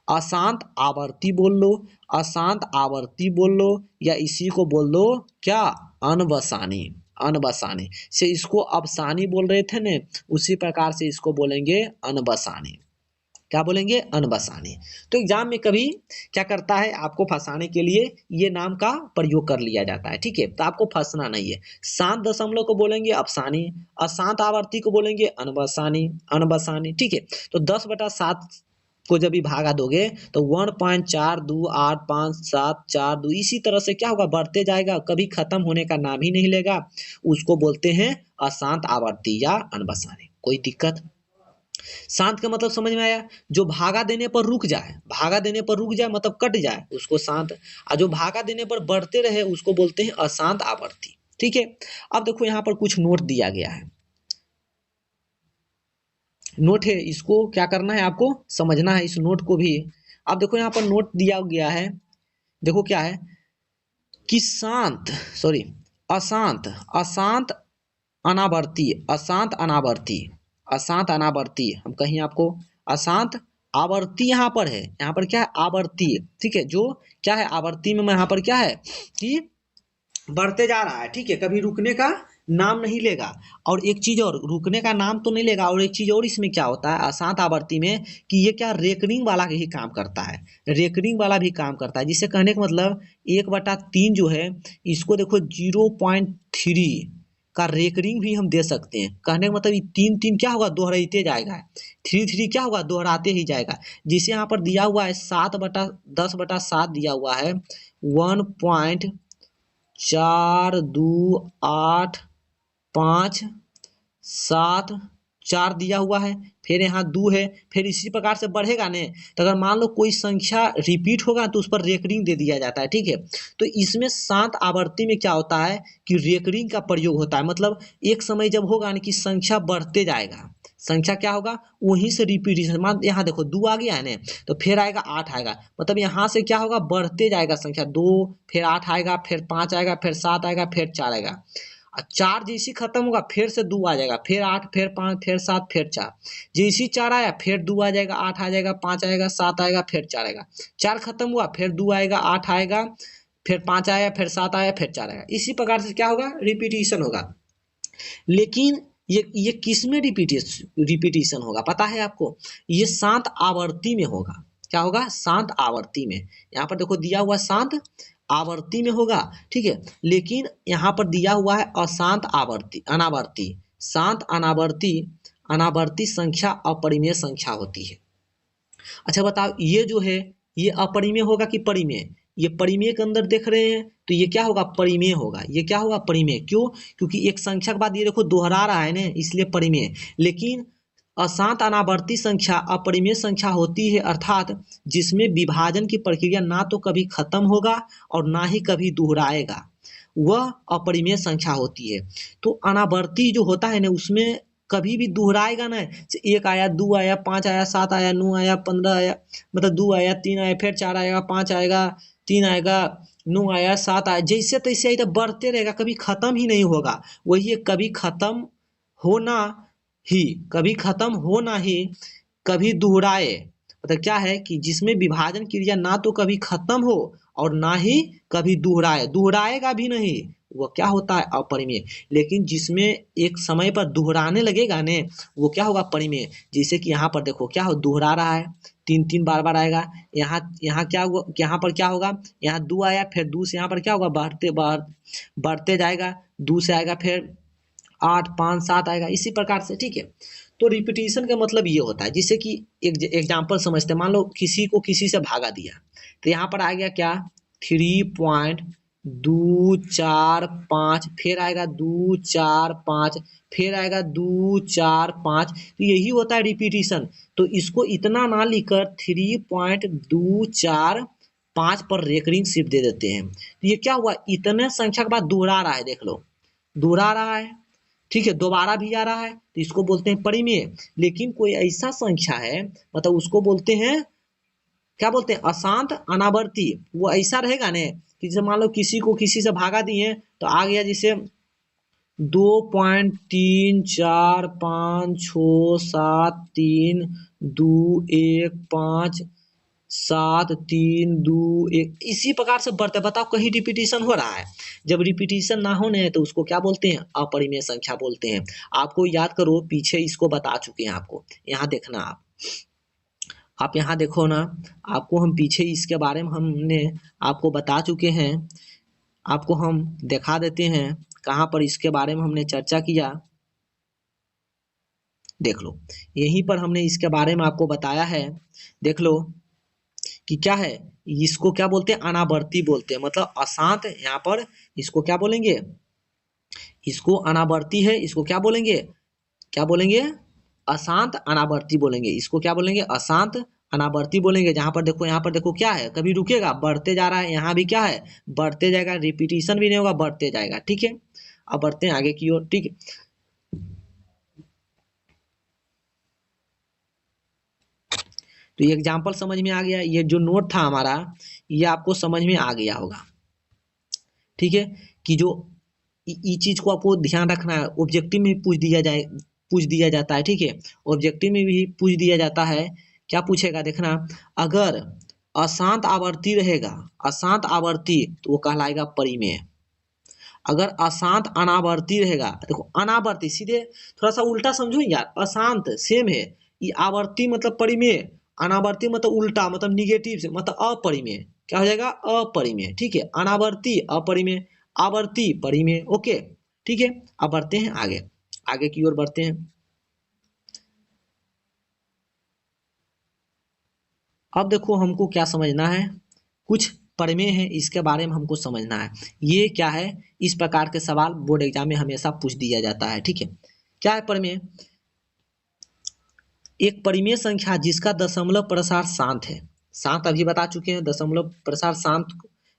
अशांत आवर्ती बोल लो, अशांत आवर्ती बोल लो, या इसी को बोल लो क्या, अनबसानी, अनबसानी से इसको अबसानी बोल रहे थे ने, उसी प्रकार से इसको बोलेंगे अनबसानी, क्या बोलेंगे, अनबसानी। तो एग्जाम में कभी क्या करता है, आपको फंसाने के लिए ये नाम का प्रयोग कर लिया जाता है, ठीक है। तो आपको फंसना नहीं है, शांत दशमलव को बोलेंगे अफसानी, अशांत आवर्ती को बोलेंगे अनबसानी, अनबसानी, ठीक है। तो 10/7 को जब भी भागा दोगे तो 1.428574 इसी तरह से क्या होगा, बढ़ते जाएगा, कभी खत्म होने का नाम ही नहीं लेगा। उसको बोलते हैं अशांत आवर्ती या अनबसानी। कोई दिक्कत? शांत का मतलब समझ में आया? जो भागा देने पर रुक जाए, भागा देने पर रुक जाए मतलब कट जाए उसको शांत, और जो भागा देने पर बढ़ते रहे उसको बोलते हैं अशांत आवर्ती। ठीक है, अब देखो यहाँ पर कुछ नोट दिया गया है, नोट है, इसको क्या करना है, आपको समझना है इस नोट को भी। अब देखो यहाँ पर नोट दिया गया है, देखो क्या है कि शांत, सॉरी, अशांत, अशांत अनावर्ती, अशांत अनावर्ती, अशांत अनावर्ती, हम कहीं आपको अशांत आवर्ती यहाँ पर है, यहाँ पर क्या है, आवर्ती। ठीक है, जो क्या है आवर्ती में यहाँ पर क्या है कि बढ़ते जा रहा है। ठीक है, कभी रुकने का नाम नहीं लेगा। और एक चीज और, रुकने का नाम तो नहीं लेगा, और एक चीज और इसमें क्या होता है अशांत आवर्ती में कि ये क्या रेकरिंग वाला ही काम करता है, रेकरिंग वाला भी काम करता है। जिससे कहने का मतलब 1/3 जो है इसको देखो 0.3 का रेकरिंग भी हम दे सकते हैं। कहने का मतलब ये 3 क्या होगा, दोहराते जाएगा, 3 क्या होगा, दोहराते ही जाएगा। जिसे यहाँ पर दिया हुआ है 7/10/7 दिया हुआ है, 1.428574 दिया हुआ है, फिर यहाँ 2 है, फिर इसी प्रकार से बढ़ेगा ने। तो अगर मान लो कोई संख्या रिपीट होगा तो उस पर रेकरिंग दे दिया जाता है। ठीक है, तो इसमें शांत आवर्ती में क्या होता है कि रेकरिंग का प्रयोग होता है। मतलब एक समय जब होगा ना कि संख्या बढ़ते जाएगा, संख्या क्या होगा वहीं से रिपीटिशन, मान यहाँ देखो 2 आ गया है ना, तो फिर आएगा 8 आएगा, मतलब यहाँ से क्या होगा, बढ़ते जाएगा संख्या, 2 फिर 8 आएगा, फिर 5 आएगा, फिर 7 आएगा, फिर 4 आएगा, और 4 जैसी खत्म होगा फिर से 2 आ जाएगा, फिर 8, फिर 5, फिर 7, फिर 4, जैसी 4 आया फिर 2 आ जाएगा, 8 आ जाएगा, 5 आएगा, 7 आएगा, फिर 4 आएगा, 4 खत्म हुआ फिर 2 आएगा, 8 आएगा, फिर 5 आया, फिर 7 आया, फिर 4 आएगा। इसी प्रकार से क्या होगा, रिपीटिशन होगा। लेकिन ये किस में रिपीटिशन होगा पता है आपको, ये शांत आवर्ती में होगा। क्या होगा, शांत आवर्ती में। यहाँ पर देखो दिया हुआ शांत आवर्ती में होगा। ठीक है, लेकिन यहाँ पर दिया हुआ है अशांत आवर्ती, अनावर्ती। शांत अनावर्ती, अनावर्ती संख्या अपरिमेय संख्या होती है। अच्छा बताओ, ये जो है ये अपरिमेय होगा कि परिमेय? ये परिमेय के अंदर देख रहे हैं तो ये क्या होगा, परिमेय होगा। ये क्या होगा, परिमेय। क्यों? क्योंकि एक संख्या के बाद ये देखो दोहरा रहा है ना, इसलिए परिमेय। लेकिन अशांत अनावर्ती संख्या अपरिमेय संख्या होती है, अर्थात जिसमें विभाजन की प्रक्रिया ना तो कभी खत्म होगा और ना ही कभी दोहराएगा, वह अपरिमेय संख्या होती है। तो अनावर्ती जो होता है ना उसमें कभी भी दोहराएगा ना, 1 आया, 2 आया, 5 आया, 7 आया, 9 आया, 15 आया, मतलब 2 आया, 3 आया, फिर 4 आएगा, 5 आएगा, 3 आएगा, 9 आया, 7 आया, जैसे तैसे इधर बढ़ते रहेगा, कभी खत्म ही नहीं होगा। वही है, कभी खत्म होना ही, कभी खत्म होना ही, कभी दोहराए। मतलब क्या है कि जिसमें विभाजन क्रिया ना तो कभी खत्म हो और ना ही कभी दोहराए, दोहराएगा भी नहीं, वो क्या होता है, अपरिमेय। लेकिन जिसमें एक समय पर दोहराने लगेगा ने, वो क्या होगा, परिमेय। जैसे कि यहाँ पर देखो क्या हो, दोहरा रहा है, 3 बार आएगा। यहाँ यहाँ क्या हुआ, यहाँ पर क्या होगा, यहाँ 2 आया, फिर 2 से यहाँ पर क्या होगा, बढ़ते जाएगा, 2 से आएगा, फिर 8, 5, 7 आएगा, इसी प्रकार से। ठीक है, तो रिपीटिशन का मतलब ये होता है। जैसे कि एक एग्जाम्पल समझते हैं, मान लो किसी को किसी से भागा दिया, तो यहाँ पर आ गया क्या, 3.245, फिर आएगा 245, फिर आएगा 245, तो यही होता है रिपीटिशन। तो इसको इतना ना लिखकर 3.245 पर रेकरिंग शिफ्ट दे देते हैं। तो ये क्या हुआ, इतने संख्या के बाद दोहरा रहा है, देख लो दोहरा रहा है। ठीक है, दोबारा भी आ रहा है, तो इसको बोलते हैं परिमेय। लेकिन कोई ऐसा संख्या है, मतलब उसको बोलते हैं, क्या बोलते हैं, अशांत अनावर्ती। वो ऐसा रहेगा ने कि जैसे मान लो किसी को किसी से भागा दिए तो आ गया जैसे 2.3456732157321, इसी प्रकार से बढ़ते। बताओ कहीं रिपीटिशन हो रहा है? जब रिपीटिशन ना होने तो उसको क्या बोलते हैं, अपरिमेय संख्या बोलते हैं। आपको याद करो, पीछे इसको बता चुके हैं आपको, यहाँ देखना आप यहाँ देखो ना, आपको हम पीछे इसके बारे में हमने आपको बता चुके हैं। आपको हम दिखा देते हैं कहाँ पर इसके बारे में हमने चर्चा किया। देख लो, यहीं पर हमने इसके बारे में आपको बताया है। देख लो कि क्या है, इसको क्या बोलते हैं, अनावर्ती बोलते हैं, मतलब अशांत। यहाँ पर इसको क्या बोलेंगे, इसको अनावर्ती है, इसको क्या बोलेंगे, क्या बोलेंगे, अशांत अनावर्ती बोलेंगे। इसको क्या बोलेंगे, अशांत अनावर्ती बोलेंगे। जहां पर देखो, यहाँ पर देखो क्या है, कभी रुकेगा, बढ़ते जा रहा है, यहाँ भी क्या है, बढ़ते जाएगा, रिपीटिशन भी नहीं होगा, बढ़ते जाएगा। ठीक है, अब बढ़ते हैं आगे की ओर। ठीक है, तो ये एग्जाम्पल समझ में आ गया, ये जो नोट था हमारा, ये आपको समझ में आ गया होगा। ठीक है, कि जो ये चीज को आपको ध्यान रखना है, ऑब्जेक्टिव में भी पूछ दिया जाता है। ठीक है, ऑब्जेक्टिव में भी पूछ दिया जाता है। क्या पूछेगा देखना, अगर अशांत आवर्ती रहेगा, अशांत आवर्ती तो वो कहलाएगा परिमेय। अगर अशांत अनावर्ती रहेगा, देखो अनावर्ती सीधे थोड़ा सा उल्टा समझो यार, अशांत सेम है, ये आवर्ती मतलब परिमेय, अनावर्ती मतलब उल्टा, मतलब निगेटिव से, मतलब अपरिमेय। क्या हो जाएगा, अपरिमेय। ठीक है, अनावर्ती अपरिमेय, आवर्ती परिमेय। ओके, ठीक है, अब बढ़ते हैं आगे, आगे की ओर बढ़ते हैं। अब देखो हमको क्या समझना है, कुछ प्रमेय है, इसके बारे में हमको समझना है। ये क्या है, इस प्रकार के सवाल बोर्ड एग्जाम में हमेशा पूछ दिया जाता है। ठीक है, क्या है प्रमेय, एक परिमेय संख्या जिसका दशमलव प्रसार शांत है, शांत अभी बता चुके हैं, दशमलव प्रसार शांत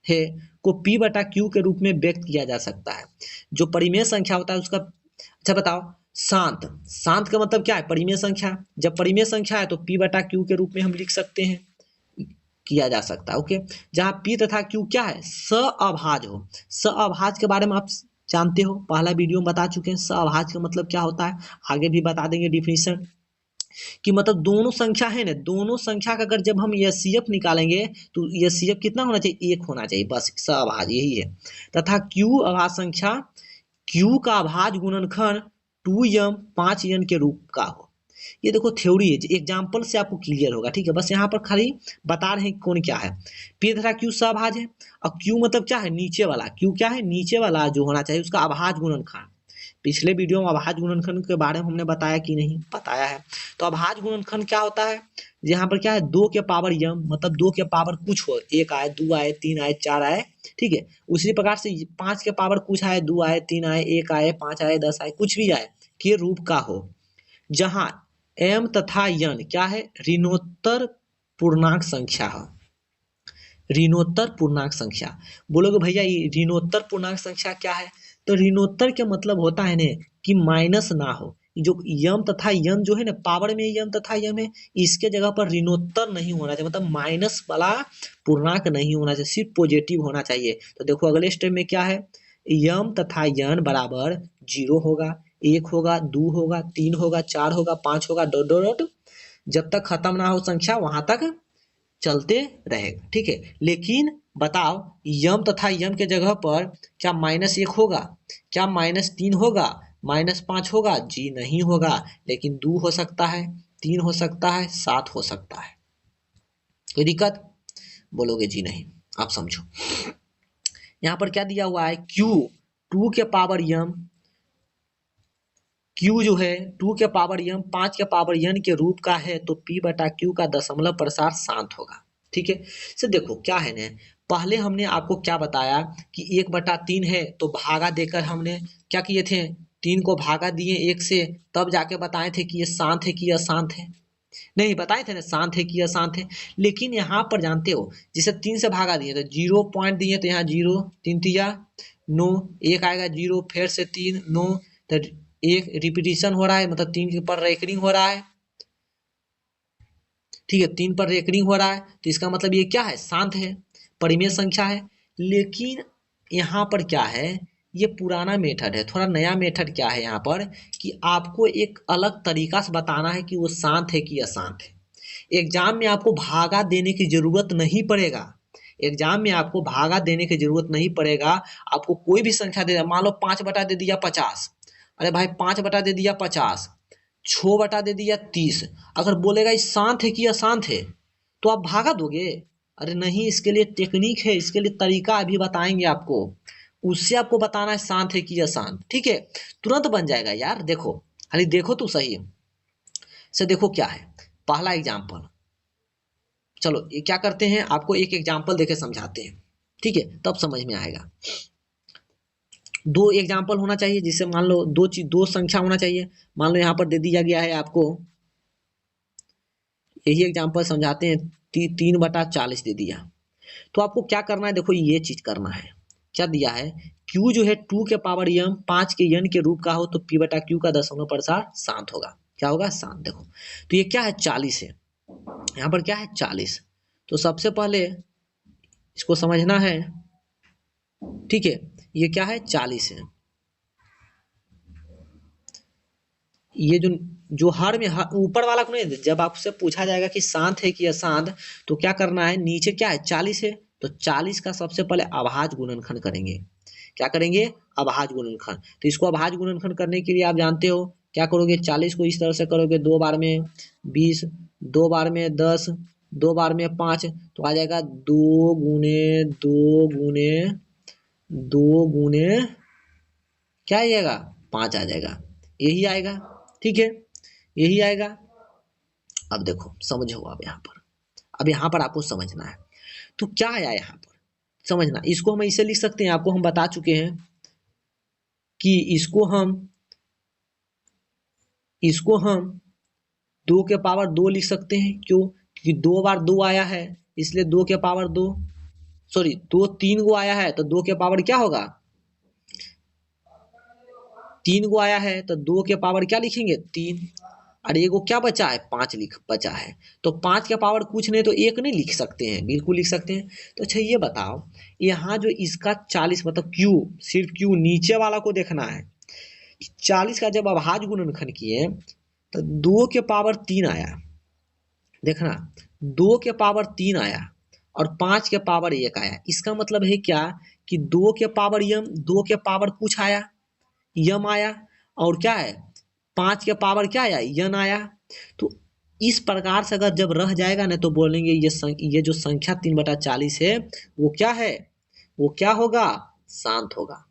है, को p बटा क्यू के रूप में व्यक्त किया जा सकता है। जो परिमेय संख्या होता है उसका, अच्छा बताओ, शांत, शांत का मतलब क्या है, परिमेय संख्या। जब परिमेय संख्या है तो p बटा क्यू के रूप में हम लिख सकते हैं, किया जा सकता है। ओके, जहां p तथा q क्या है, सहअभाज्य हो। सहअभाज्य के बारे में आप जानते हो, पहला वीडियो में बता चुके हैं, सहअभाज्य का मतलब क्या होता है, आगे भी बता देंगे डिफिनीशन। कि मतलब दोनों संख्या है ना, दोनों संख्या का अगर जब हम एचसीएफ निकालेंगे तो एचसीएफ कितना होना चाहिए, एक होना चाहिए, बस सहअभाज्य यही है। तथा क्यू अभाज्य संख्या, क्यू का अभाज्य गुणनखंड 2m 5n के रूप का हो। ये देखो थ्योरी है, एग्जाम्पल से आपको क्लियर होगा। ठीक है, बस यहाँ पर खाली बता रहे हैं कौन क्या है, पी तथा क्यू सहअभाज्य है, और क्यू मतलब क्या है, नीचे वाला, क्यू क्या है, नीचे वाला जो होना चाहिए उसका अभाज्य गुणनखंड। पिछले वीडियो में अभाज्य गुणनखंड के बारे में हमने बताया कि नहीं, बताया है। तो अभाज्य गुणनखंड क्या होता है, यहाँ पर क्या है, 2 के पावर यम, मतलब 2 के पावर कुछ हो, 1 आए, 2 आए, 3 आए, 4 आए। ठीक है, उसी प्रकार से 5 के पावर कुछ आए, 2 आए, 3 आए, 1 आए, 5 आए, 10 आए, कुछ भी आए के रूप का हो, जहां एम तथा यन क्या है, ऋणोत्तर पूर्णांक संख्या है। ऋणोत्तर पूर्णांक संख्या, बोलोगे भैया ये ऋणोत्तर पूर्णांक संख्या क्या है, तो ऋणोत्तर के मतलब होता है ना कि माइनस ना हो, जो यम तथा यन जो है ना, पावर में यम तथा यम है, इसके जगह पर ऋणोत्तर नहीं होना चाहिए, मतलब माइनस वाला पूर्णांक नहीं होना चाहिए, सिर्फ पॉजिटिव होना चाहिए। तो देखो अगले स्टेप में क्या है, यम तथा यन बराबर 0 होगा, 1 होगा, 2 होगा, 3 होगा, 4 होगा, 5 होगा, डॉट डॉट डॉट, जब तक खत्म ना हो संख्या वहां तक चलते रहेगा। ठीक है, लेकिन बताओ यम तथा यम के जगह पर क्या -1 होगा, क्या -3 होगा, -5 होगा, जी नहीं होगा, लेकिन 2 हो सकता है, 3 हो सकता है, 7 हो सकता है। कोई दिक्कत, बोलोगे जी नहीं, आप समझो। यहाँ पर क्या दिया हुआ है, क्यू 2 के पावर यम, क्यू जो है 2 के पावर यम 5 के पावर यन के रूप का है, तो p बटा क्यू का दशमलव प्रसार शांत होगा। ठीक है, से देखो क्या है ना, पहले हमने आपको क्या बताया कि 1/3 है, तो भागा देकर हमने क्या किए थे, 3 को भागा दिए 1 से, तब जाके बताए थे कि ये शांत है कि अशांत है, नहीं बताए थे ना, शांत है कि अशांत है। लेकिन यहाँ पर जानते हो, जिसे 3 से भागा दिए तो 0 पॉइंट दिए, तो यहाँ 0, 3 तिया 9, 1 आएगा 0, फिर से 3 9, तो 1 रिपीटिशन हो रहा है, मतलब 3 पर रेकरिंग हो रहा है। ठीक है, 3 पर रेकरिंग हो रहा है, तो इसका मतलब ये क्या है, शांत है, परिमेय संख्या है। लेकिन यहाँ पर क्या है, ये पुराना मेथड है, थोड़ा नया मेथड क्या है यहाँ पर, कि आपको एक अलग तरीका से बताना है कि वो शांत है कि अशांत है। एग्जाम में आपको भागा देने की जरूरत नहीं पड़ेगा, एग्जाम में आपको भागा देने की जरूरत नहीं पड़ेगा। आपको कोई भी संख्या दे, मान लो 5 बटा दे दिया 50, अरे भाई 5 बटा दे दिया 50, 6 बटा दे दिया 30, अगर बोलेगा ये शांत है कि अशांत है, तो आप भागा दोगे, अरे नहीं, इसके लिए टेक्निक है, इसके लिए तरीका अभी बताएंगे आपको, उससे आपको बताना है शांत है कि अशांत। ठीक है, तुरंत बन जाएगा यार, देखो खाली देखो तो सही। से देखो क्या है। पहला एग्जाम्पल, चलो ये क्या करते हैं, आपको एक एग्जाम्पल देके समझाते हैं, ठीक है, तब समझ में आएगा। दो एग्जाम्पल होना चाहिए, जिससे मान लो दो संख्या होना चाहिए। मान लो यहाँ पर दे दिया गया है आपको, यही एग्जाम्पल समझाते हैं, 3/40 दे दिया। तो आपको क्या करना है, देखो ये चीज करना है। क्या दिया है, Q जो है 2 के पावर m 5 के n के रूप का हो तो P/Q का दशमलव प्रसार शांत होगा। क्या होगा, शांत। देखो तो ये क्या है, 40 है, यहाँ पर क्या है 40। तो सबसे पहले इसको समझना है, ठीक है, ये क्या है 40 है। ये जो हर में ऊपर वाला को नहीं, जब आपसे पूछा जाएगा कि शांत है कि अशांत, तो क्या करना है, नीचे क्या है 40 है, तो 40 का सबसे पहले अभाज्य गुणनखंड करेंगे। क्या करेंगे, अभाज्य गुणनखंड। तो इसको अभाज्य गुणनखंड करने के लिए आप जानते हो क्या करोगे, 40 को इस तरह से करोगे, 2 बार में 20, 2 बार में 10, 2 बार में 5, तो आ जाएगा 2 गुने 2 गुने 2 गुने क्या आएगा, 5 आ जाएगा, यही आएगा, ठीक है, यही आएगा। अब देखो समझो, अब यहाँ पर आपको समझना है। तो क्या आया यहाँ पर समझना, इसको हम इसे लिख सकते हैं, आपको हम बता चुके हैं कि इसको हम 2 के पावर 2 लिख सकते हैं। क्यों, क्योंकि 2 बार 2 आया है, इसलिए 2 के पावर 2, सॉरी 2 3 गो आया है तो 2 के पावर क्या होगा, 3 गो आया है तो 2 के पावर क्या लिखेंगे, 3। और एगो क्या बचा है, 5 बचा है, तो 5 के पावर कुछ नहीं तो 1 नहीं लिख सकते हैं, बिल्कुल लिख सकते हैं। तो अच्छा ये बताओ, यहाँ जो इसका 40 मतलब Q, सिर्फ Q नीचे वाला को देखना है। 40 का जब अभाज्य गुणनखंड किए तो 2 के पावर 3 आया, देखना 2 के पावर 3 आया और 5 के पावर 1 आया। इसका मतलब है क्या, कि 2 के पावर m, 2 के पावर कुछ आया, यम आया, और क्या है 5 के पावर क्या आया, यन आया। तो इस प्रकार से अगर जब रह जाएगा ना तो बोलेंगे ये जो संख्या 3/40 है वो क्या है, वो क्या होगा, शांत होगा।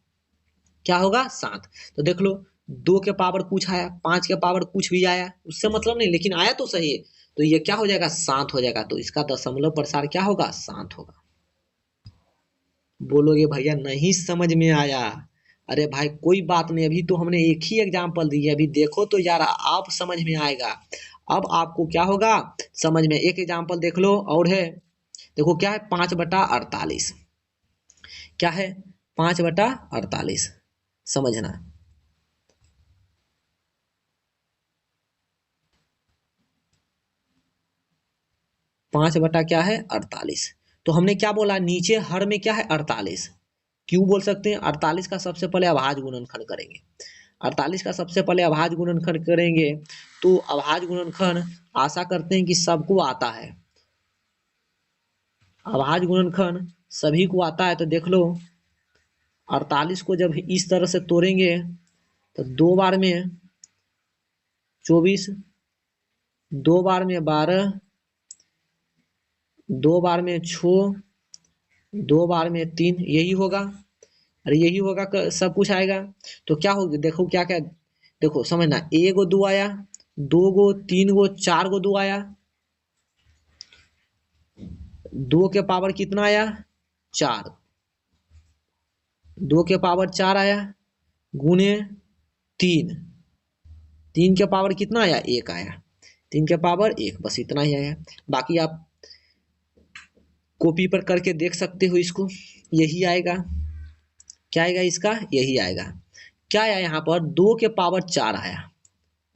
क्या होगा, शांत। तो देख लो 2 के पावर कुछ आया, 5 के पावर कुछ भी आया, उससे मतलब नहीं, लेकिन आया तो सही है, तो ये क्या हो जाएगा, शांत हो जाएगा। तो इसका दशमलव प्रसार क्या होगा, शांत होगा। बोलोगे भैया नहीं समझ में आया, अरे भाई कोई बात नहीं, अभी तो हमने एक ही एग्जाम्पल दी है, अभी देखो तो यार आप समझ में आएगा। अब आपको क्या होगा, समझ में, एक एग्जाम्पल देख लो और है, देखो क्या है 5/48, क्या है 5/48, समझना। 5 बटा क्या है 48। तो हमने क्या बोला, नीचे हर में क्या है 48, क्यों बोल सकते हैं, 48 का सबसे पहले अभाज्य गुणनखंड करेंगे। 48 का सबसे पहले अभाज्य गुणनखंड करेंगे, तो अभाज्य गुणनखंड आशा करते हैं कि सबको आता है, अभाज्य गुणनखंड सभी को आता है। तो देख लो 48 को जब इस तरह से तोड़ेंगे तो 2 बार में 24, 2 बार में 12, 2 बार में 6, 2 बार में 3, यही होगा, अरे यही होगा, सब कुछ आएगा। तो क्या होगा, देखो क्या क्या, देखो समझना, 1 गो 2 आया, 2 गो 3 गो 4 गो 2 आया, 2 के पावर कितना आया 4, 2 के पावर 4 आया, गुने 3, 3 के पावर कितना आया 1 आया, 3 के पावर 1, बस इतना ही आया। बाकी आप कॉपी पर करके देख सकते हो, इसको यही आएगा। क्या आएगा इसका, यही आएगा। क्या आया यहाँ पर, 2 के पावर 4 आया,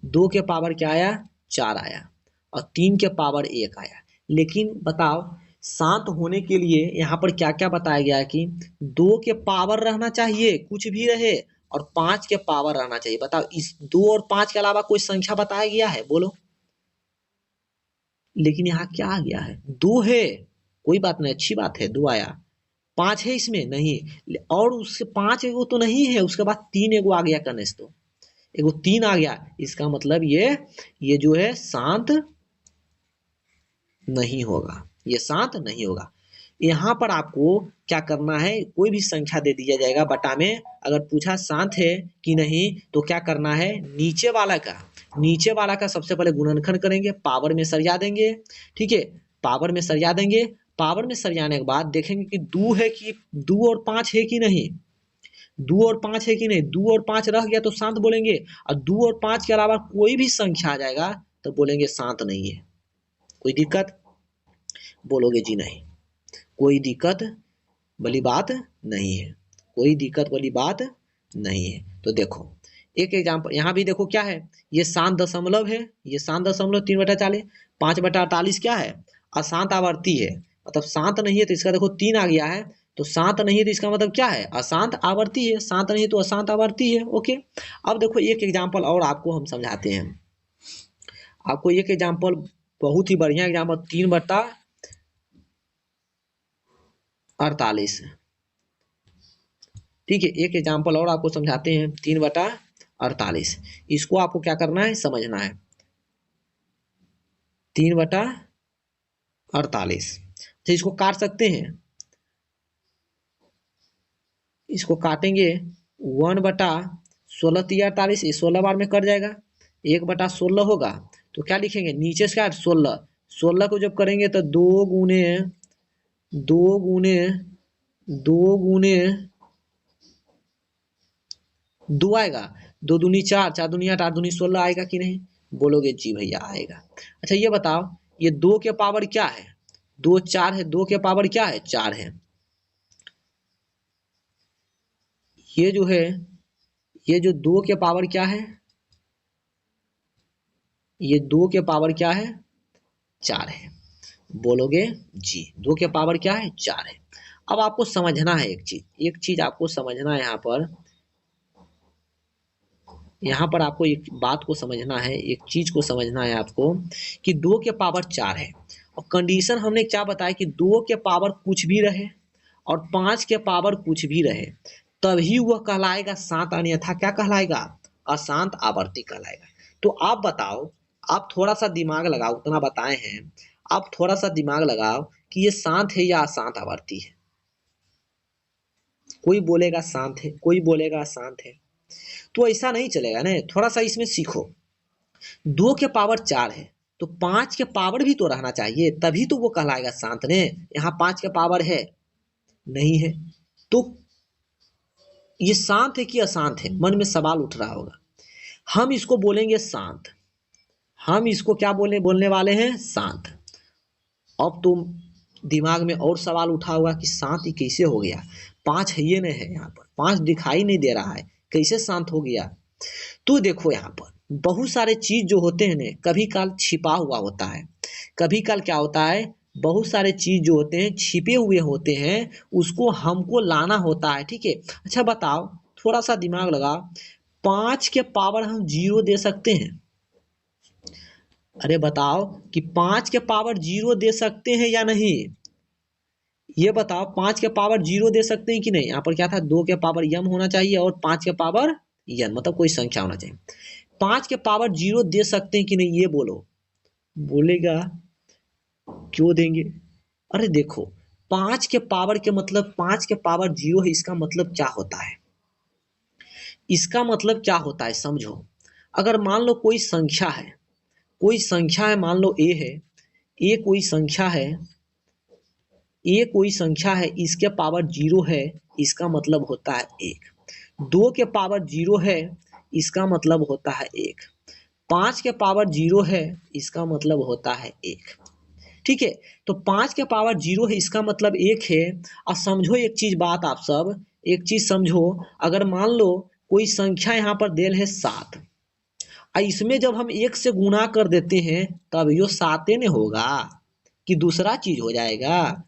2 के पावर क्या आया 4 आया, और 3 के पावर 1 आया। लेकिन बताओ शांत होने के लिए यहाँ पर क्या क्या बताया गया है, कि 2 के पावर रहना चाहिए, कुछ भी रहे, और 5 के पावर रहना चाहिए। बताओ इस 2 और 5 के अलावा कोई संख्या बताया गया है, बोलो। लेकिन यहाँ क्या आ गया है, 2 है, कोई बात नहीं, अच्छी बात है 2 आया, 5 है इसमें नहीं, और उससे 5 एगो तो नहीं है, उसके बाद 3 एगो आ गया कनेस, तो एगो 3 आ गया, इसका मतलब ये जो है शांत नहीं होगा, ये शांत नहीं होगा। यहाँ पर आपको क्या करना है, कोई भी संख्या दे दिया जाएगा बटा में, अगर पूछा शांत है कि नहीं तो क्या करना है, नीचे वाला का नीचे वाला का सबसे पहले गुणनखंड करेंगे, पावर में सरिया देंगे, ठीक है, पावर में सरिया देंगे। पावर में सरियाने के बाद देखेंगे कि 2 है कि 2 और 5 है कि नहीं, 2 और 5 है कि नहीं, 2 और 5 रह गया तो शांत बोलेंगे, और 2 और 5 के अलावा कोई भी संख्या आ जाएगा तो बोलेंगे शांत नहीं है। कोई दिक्कत? बोलोगे जी नहीं, कोई दिक्कत वाली बात नहीं है, कोई दिक्कत वाली बात नहीं है। तो देखो एक एग्जाम्पल यहाँ भी देखो क्या है, ये शांत दशमलव है, ये शांत दशमलव 3/40, 5/48 क्या है, अशांत आवर्ती है, मतलब शांत नहीं है तो इसका देखो 3 आ गया है, तो शांत नहीं है तो इसका मतलब क्या है, अशांत आवर्ती है, शांत नहीं है तो अशांत आवर्ती है। ओके, अब देखो एक एग्जाम्पल और आपको हम समझाते हैं, आपको एक एग्जाम्पल बहुत ही बढ़िया एग्जाम्पल, 3/48, ठीक है, एक एग्जाम्पल और आपको समझाते हैं, 3/48, इसको आपको क्या करना है, समझना है। 3/48, तो इसको काट सकते हैं, इसको काटेंगे 1/16 3/48, 16 बार में कट जाएगा, 1/16 होगा, तो क्या लिखेंगे नीचे से क्या 16, 16 को जब करेंगे तो 2 गुने 2 गुने 2 गुने 2 आएगा, 2 दूनी 4, 4 दूनी 8, 8 दूनी 16 आएगा कि नहीं, बोलोगे जी भैया आएगा। अच्छा ये बताओ, ये 2 के पावर क्या है, 2 4 है, 2 के पावर क्या है 4 है, ये जो है, ये जो 2 के पावर क्या है, ये 2 के पावर क्या है 4 है, बोलोगे जी 2 के पावर क्या है 4 है। अब आपको समझना है एक चीज आपको समझना है, यहाँ पर आपको एक बात को समझना है, एक चीज को समझना है आपको, कि 2 के पावर 4 है, और कंडीशन हमने क्या बताया कि 2 के पावर कुछ भी रहे और 5 के पावर कुछ भी रहे, तभी वह कहलाएगा शांत, अन्यथा क्या कहलाएगा, अशांत आवर्ती कहलाएगा। तो आप बताओ, आप थोड़ा सा दिमाग लगाओ, उतना बताए हैं, आप थोड़ा सा दिमाग लगाओ कि ये शांत है या अशांत आवर्ती है। कोई बोलेगा शांत है, कोई बोलेगा अशांत है, तो ऐसा नहीं चलेगा ना, थोड़ा सा इसमें सीखो। 2 के पावर 4 है तो 5 के पावर भी तो रहना चाहिए, तभी तो वो कहलाएगा शांत ने, यहाँ 5 के पावर है नहीं है, तो ये शांत है कि अशांत है, मन में सवाल उठ रहा होगा। हम इसको बोलेंगे शांत, हम इसको क्या बोलने वाले हैं शांत। अब तुम दिमाग में और सवाल उठा होगा कि शांत ही कैसे हो गया, 5 है ये नहीं है, यहाँ पर 5 दिखाई नहीं दे रहा है, कैसे शांत हो गया। तो देखो यहाँ पर बहुत सारे चीज जो होते हैं ना, कभी काल छिपा हुआ होता है, कभी काल क्या होता है, बहुत सारे चीज जो होते हैं छिपे हुए होते हैं, उसको हमको लाना होता है, ठीक है। अच्छा बताओ, थोड़ा सा दिमाग लगाओ, 5 के पावर हम 0 दे सकते हैं, अरे बताओ कि 5 के पावर 0 दे सकते हैं या नहीं, ये बताओ 5 के पावर 0 दे सकते हैं कि नहीं। यहाँ पर क्या था, 2 के पावर यम होना चाहिए और 5 के पावर यन, मतलब कोई संख्या होना चाहिए। 5 के पावर 0 दे सकते हैं कि नहीं, ये बोलो। बोलेगा क्यों देंगे, अरे देखो 5 के पावर के मतलब 5 के पावर 0 है, इसका मतलब क्या होता है, इसका मतलब क्या होता है समझो। अगर मान लो कोई संख्या है, कोई संख्या है, मान लो ए है, ए कोई संख्या है, ए कोई संख्या है, इसके पावर 0 है, इसका मतलब होता है 1। 2 के पावर 0 है, इसका मतलब होता है 1। 5 के पावर 0 है, इसका मतलब होता है 1, ठीक है। तो 5 के पावर 0 है, इसका मतलब 1 है। और समझो एक चीज, बात आप सब एक चीज समझो, अगर मान लो कोई संख्या यहाँ पर देल है 7, और इसमें जब हम 1 से गुणा कर देते हैं तब यो 7 न होगा कि दूसरा चीज हो जाएगा।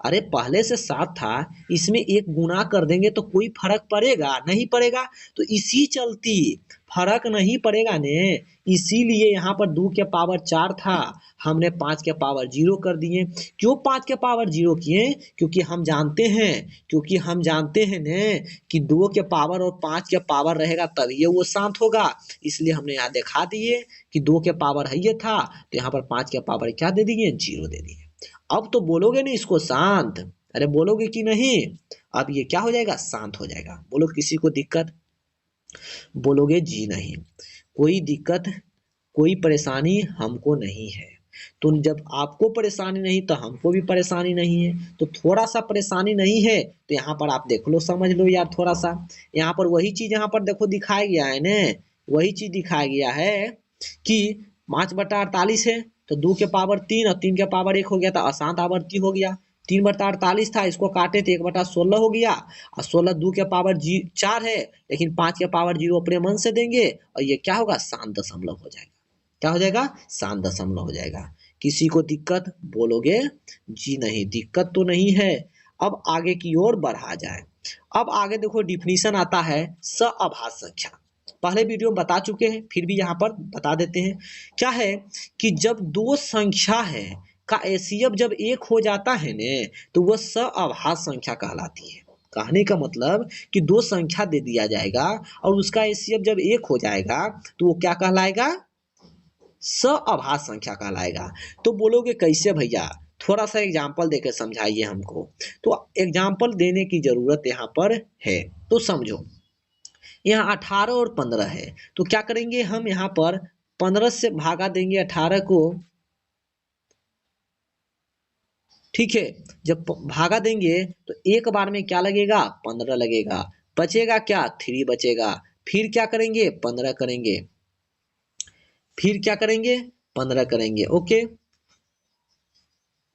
अरे पहले से 7 था, इसमें 1 गुणा कर देंगे तो कोई फर्क पड़ेगा नहीं पड़ेगा, तो इसी चलती फर्क नहीं पड़ेगा ने, इसीलिए यहाँ पर 2 के पावर 4 था, हमने 5 के पावर 0 कर दिए। क्यों 5 के पावर 0 किए, क्योंकि हम जानते हैं ने कि 2 के पावर और 5 के पावर रहेगा तभी वो शांत होगा, इसलिए हमने यहाँ दिखा दिए कि 2 के पावर है ये था, तो यहाँ पर 5 के पावर क्या दे दिए 0 दे दिए। अब तो बोलोगे नहीं इसको शांत, अरे बोलोगे कि नहीं, अब ये क्या हो जाएगा शांत हो जाएगा। बोलो किसी को दिक्कत, बोलोगे जी नहीं, कोई दिक्कत कोई परेशानी हमको नहीं है। तो जब आपको परेशानी नहीं तो हमको भी परेशानी नहीं है। तो थोड़ा सा परेशानी नहीं है तो यहाँ पर आप देख लो, समझ लो यार थोड़ा सा। यहाँ पर वही चीज यहाँ पर देखो दिखाया गया है न, वही चीज दिखाया गया है कि 5/48 है तो 2 के पावर 3 और 3 के पावर 1 हो गया, तो अशांत आवर्ती हो गया। 3/48 था, इसको काटे तो 1/16 हो गया, और 16 2 के पावर 4 है, लेकिन 5 के पावर 0 अपने मन से देंगे और ये क्या होगा, शांत दशमलव हो जाएगा। क्या हो जाएगा, शांत दशमलव हो जाएगा। किसी को दिक्कत, बोलोगे जी नहीं दिक्कत तो नहीं है। अब आगे की ओर बढ़ा जाए। अब आगे देखो डिफिनीशन आता है सअभाज्य संख्या। पहले वीडियो में बता चुके हैं, फिर भी यहाँ पर बता देते हैं। क्या है कि जब दो संख्या है का एचसीएफ जब 1 हो जाता है न, तो वह सअभाज्य संख्या कहलाती है। कहने का मतलब कि दो संख्या दे दिया जाएगा और उसका एचसीएफ जब 1 हो जाएगा तो वो क्या कहलाएगा, सअभाज्य संख्या कहलाएगा। तो बोलोगे कैसे भैया, थोड़ा सा एग्जाम्पल देकर समझाइए हमको। तो एग्जाम्पल देने की जरूरत यहाँ पर है, तो समझो। यहाँ 18 और 15 है, तो क्या करेंगे हम, यहाँ पर 15 से भागा देंगे 18 को। ठीक है, जब भागा देंगे तो एक बार में क्या लगेगा, 15 लगेगा। बचेगा क्या, 3 बचेगा। फिर क्या करेंगे, 15 करेंगे। फिर क्या करेंगे, 15 करेंगे। ओके,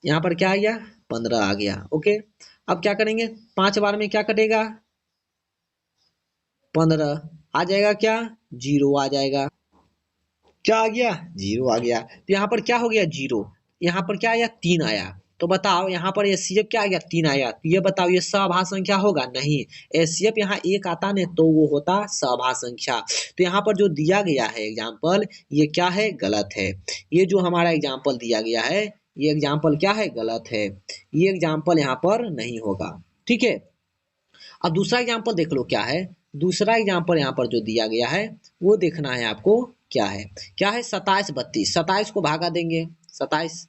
यहाँ पर क्या आ गया, 15 आ गया। ओके, अब क्या करेंगे, 5 बार में क्या कटेगा, 15 आ जाएगा, क्या 0 आ जाएगा। क्या आ गया, 0 आ गया। तो यहाँ पर क्या हो गया, 0। यहाँ पर क्या आया, 3 आया। तो बताओ यहाँ पर एचसीएफ क्या आ गया, 3 आया। तो ये बताओ ये सअभाज्य संख्या होगा, नहीं। एचसीएफ यहाँ 1 आता न तो वो होता सअभाज्य संख्या। तो यहाँ पर जो दिया गया है एग्जाम्पल, ये क्या है, गलत है। ये जो हमारा एग्जाम्पल दिया गया है, ये एग्जाम्पल क्या है, गलत है। ये एग्जाम्पल यहाँ पर नहीं होगा। ठीक है, अब दूसरा एग्जाम्पल देख लो क्या है। दूसरा एग्जाम्पल यहाँ पर जो दिया गया है वो देखना है आपको, क्या है। क्या है, 27 32। 27 को भागा देंगे 27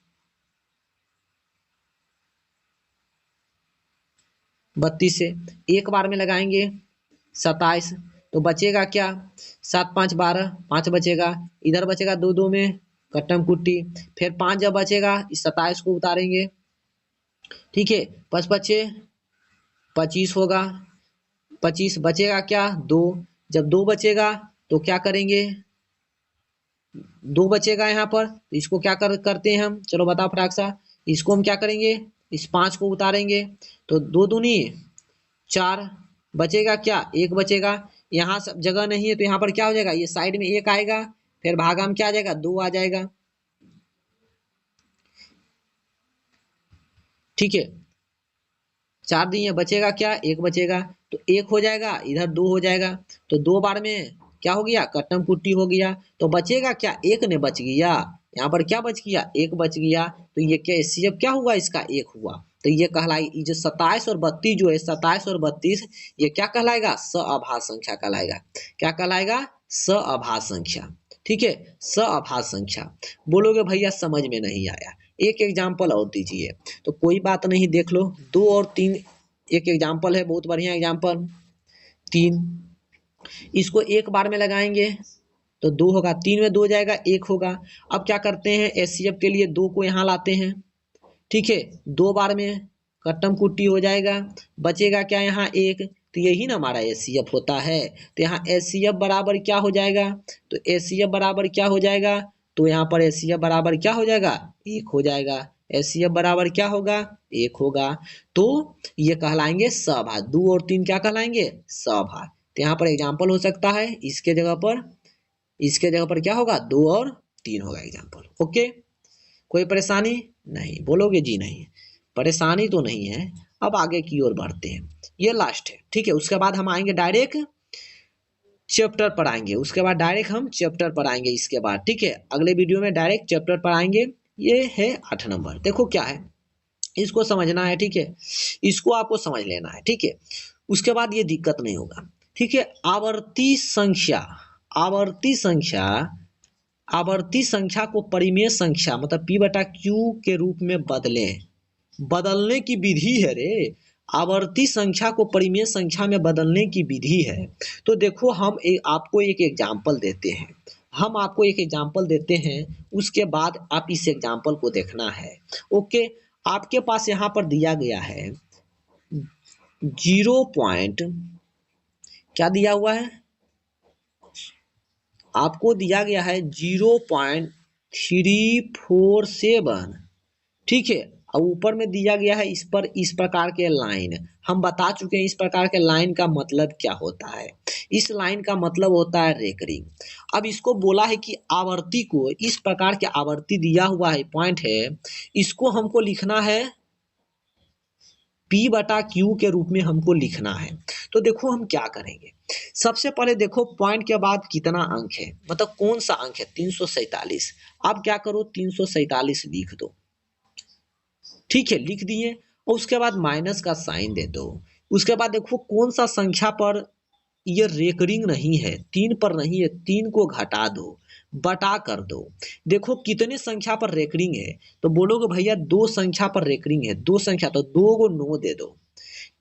32 से, एक बार में लगाएंगे 27, तो बचेगा क्या, 7 5 12, 5 बचेगा। इधर बचेगा 2 2 में कट्टम कुट्टी। फिर 5 जब बचेगा इस 27 को उतारेंगे। ठीक है, 5 बचे 25 होगा। 25 बचेगा क्या, 2। जब 2 बचेगा तो क्या करेंगे, 2 बचेगा यहाँ पर, तो इसको क्या करते हैं हम, चलो बताओ फटाक सा। इसको हम क्या करेंगे, इस 5 को उतारेंगे, तो 2 दूनी 4, बचेगा क्या, 1 बचेगा। यहाँ सब जगह नहीं है तो यहाँ पर क्या हो जाएगा, ये साइड में 1 आएगा, फिर भागा में क्या आ जाएगा, 2 आ जाएगा। ठीक है, 4 दिए बचेगा क्या, 1 बचेगा, तो 1 हो जाएगा, इधर 2 हो जाएगा। तो 2 बार में क्या हो गया, कट्टम कुट्टी हो गया। तो बचेगा क्या, 1 ने बच गया। यहाँ पर क्या बच गया, 1 बच गया। तो ये क्या एचसीएफ क्या हुआ, इसका 1 हुआ। तो ये कहलाई, जो 27 और 32 जो है, 27 और 32 ये क्या कहलाएगा, सअभाज्य संख्या कहलाएगा। क्या कहलाएगा, सअभाज्य संख्या। ठीक है, सअभाज्य संख्या। बोलोगे भैया समझ में नहीं आया, एक एग्जाम्पल और दीजिए। तो कोई बात नहीं, देख लो 2 और 3 एक एग्जाम्पल है, बहुत बढ़िया एग्जाम्पल। 3 इसको एक बार में लगाएंगे तो 2 होगा, 3 में 2 जाएगा, 1 होगा। अब क्या करते हैं, एचसीएफ के लिए 2 को यहाँ लाते हैं। ठीक है, 2 बार में कट्टम कुट्टी हो जाएगा, बचेगा क्या, यहाँ 1। तो यही ना हमारा एचसीएफ होता है। तो यहाँ एचसीएफ बराबर क्या हो जाएगा, तो एचसीएफ बराबर क्या हो जाएगा, तो यहाँ पर एचसीएफ बराबर क्या हो जाएगा, 1 हो जाएगा। एचसीएफ बराबर क्या होगा, 1 होगा। तो ये कहलाएंगे सअभाज्य। 2 और 3 क्या कहलाएंगे, सअभाज्य। तो यहाँ पर एग्जाम्पल हो सकता है, इसके जगह पर क्या होगा, 2 और 3 होगा एग्जाम्पल। ओके, कोई परेशानी नहीं, बोलोगे जी नहीं, परेशानी तो नहीं है। अब आगे की ओर बढ़ते हैं, ये लास्ट है। ठीक है, उसके बाद हम आएंगे डायरेक्ट चैप्टर पर आएंगे, उसके बाद डायरेक्ट हम चैप्टर पर आएंगे इसके बाद। ठीक है, अगले वीडियो में डायरेक्ट चैप्टर पर आएंगे। ये है 8 नंबर। देखो क्या है, इसको समझना है। ठीक है, इसको आपको समझ लेना है। ठीक है, उसके बाद ये दिक्कत नहीं होगा। ठीक है, आवर्ती संख्या, आवर्ती संख्या, आवर्ती संख्या को परिमेय संख्या मतलब p/q के रूप में बदलने की विधि है रे। आवर्ती संख्या को परिमेय संख्या में बदलने की विधि है। तो देखो हम आपको एक एग्जाम्पल देते हैं। हम आपको एक एग्जाम्पल देते हैं, उसके बाद आप इस एग्जाम्पल को देखना है। ओके, आपके पास यहाँ पर दिया गया है 0 पॉइंट, क्या दिया हुआ है, आपको दिया गया है 0.347, ठीक है। और ऊपर में दिया गया है इस पर इस प्रकार के लाइन, हम बता चुके हैं इस प्रकार के लाइन का मतलब क्या होता है। इस लाइन का मतलब होता है रेकरिंग। अब इसको बोला है कि आवर्ती को, इस प्रकार के आवर्ती दिया हुआ है पॉइंट है, इसको हमको लिखना है P/Q के रूप में हमको लिखना है। तो देखो हम क्या करेंगे, सबसे पहले देखो पॉइंट के बाद कितना अंक है, मतलब कौन सा अंक है, 347। आप क्या करो 347 लिख दो, ठीक है, लिख दिए। और उसके बाद माइनस का साइन दे दो। उसके बाद देखो कौन सा संख्या पर ये रेकरिंग नहीं है, 3 पर नहीं है, 3 को घटा दो, बटा कर दो। देखो कितने संख्या पर रेकरिंग है, तो बोलोगे भैया 2 संख्या पर रेकरिंग है, 2 संख्या तो 2 को 9 दे दो।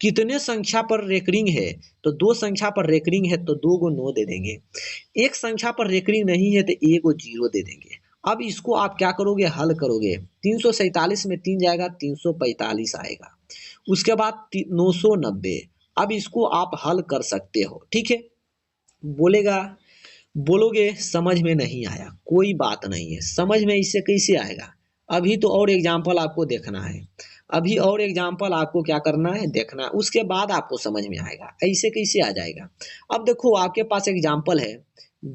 कितने संख्या पर रेकरिंग है, तो 2 संख्या पर रेकरिंग है तो 2 को 9 दे देंगे। एक संख्या पर रेकरिंग नहीं है तो 1 को 0 दे देंगे। अब इसको आप क्या करोगे, हल करोगे, 347 में 3 जाएगा 345 आएगा, उसके बाद 990। अब इसको आप हल कर सकते हो, ठीक है। बोलेगा बोलोगे समझ में नहीं आया, कोई बात नहीं है, समझ में इससे कैसे आएगा, अभी तो और एग्जाम्पल आपको देखना है, अभी और एग्जाम्पल आपको क्या करना है, देखना है, उसके बाद आपको समझ में आएगा, ऐसे कैसे आ जाएगा। अब देखो आपके पास एग्जाम्पल है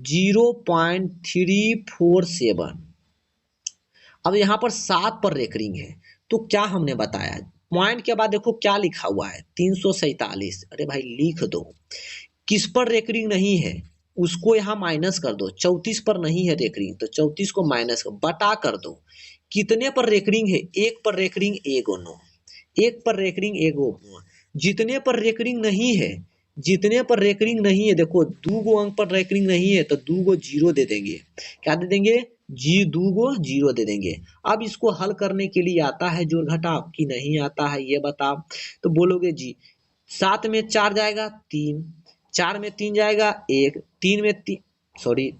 0.347। अब यहाँ पर 7 पर रेकरिंग है, तो क्या हमने बताया, पॉइंट के बाद देखो क्या लिखा हुआ है 347। अरे भाई लिख दो, किस पर रेकरिंग नहीं है उसको यहाँ माइनस कर दो, 34 पर नहीं है रेकरिंग तो 34 को माइनस कर, बटा कर दो, कितने पर रेकरिंग है, 1 पर रेकरिंग 1 और 9, 1 पर रेकरिंग 1 और 9। जितने पर रेकरिंग नहीं है, जितने पर रेकरिंग नहीं है, देखो 2 गो अंक पर रेकरिंग नहीं है तो 2 गो 0 दे देंगे, क्या दे देंगे, जी 2 गो 0 दे देंगे। अब इसको हल करने के लिए आता है जोड़ घटाव कि नहीं आता है ये बताओ, तो बोलोगे जी 7 में 4 जाएगा 3, 4 में 3 जाएगा 1, 3 में 3, सॉरी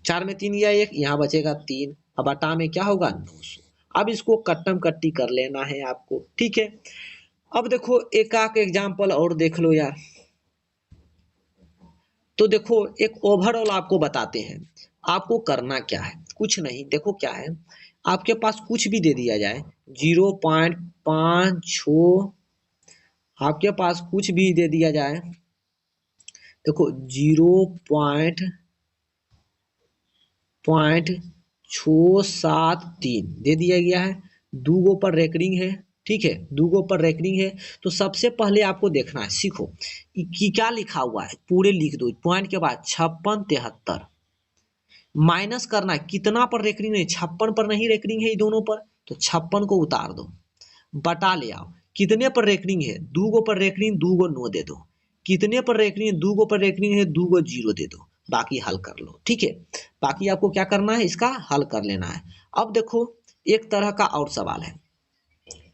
4 में 3 गया 1, यहाँ बचेगा 3, अब बटा में क्या होगा 900। अब इसको कट्टम कट्टी कर लेना है आपको, ठीक है। अब देखो एक आक एग्जाम्पल और देख लो यार। तो देखो एक ओवरऑल आपको बताते हैं, आपको करना क्या है, कुछ नहीं, देखो क्या है, आपके पास कुछ भी दे दिया जाए 0.56, आपके पास कुछ भी दे दिया जाए, देखो 0.673 दे दिया गया है, 2 गो पर रेकरिंग है, ठीक है, 2 गो पर रेकरिंग है। तो सबसे पहले आपको देखना है, सीखो कि क्या लिखा हुआ है, पूरे लिख दो, पॉइंट के बाद 5673 माइनस करना है, कितना पर रेकरिंग नहीं, 56 पर नहीं रेकरिंग है ये दोनों पर, तो 56 को उतार दो, बटा ले आओ, कितने पर रेकरिंग है, 2 गो पर रेकरिंग 2 गो 9 दे दो, कितने पर रेकरिंग है, 2 गो पर रेकरिंग है 2 गो 0 दे दो, बाकी हल कर लो, ठीक है। बाकी आपको क्या करना है, इसका हल कर लेना है। अब देखो एक तरह का और सवाल है,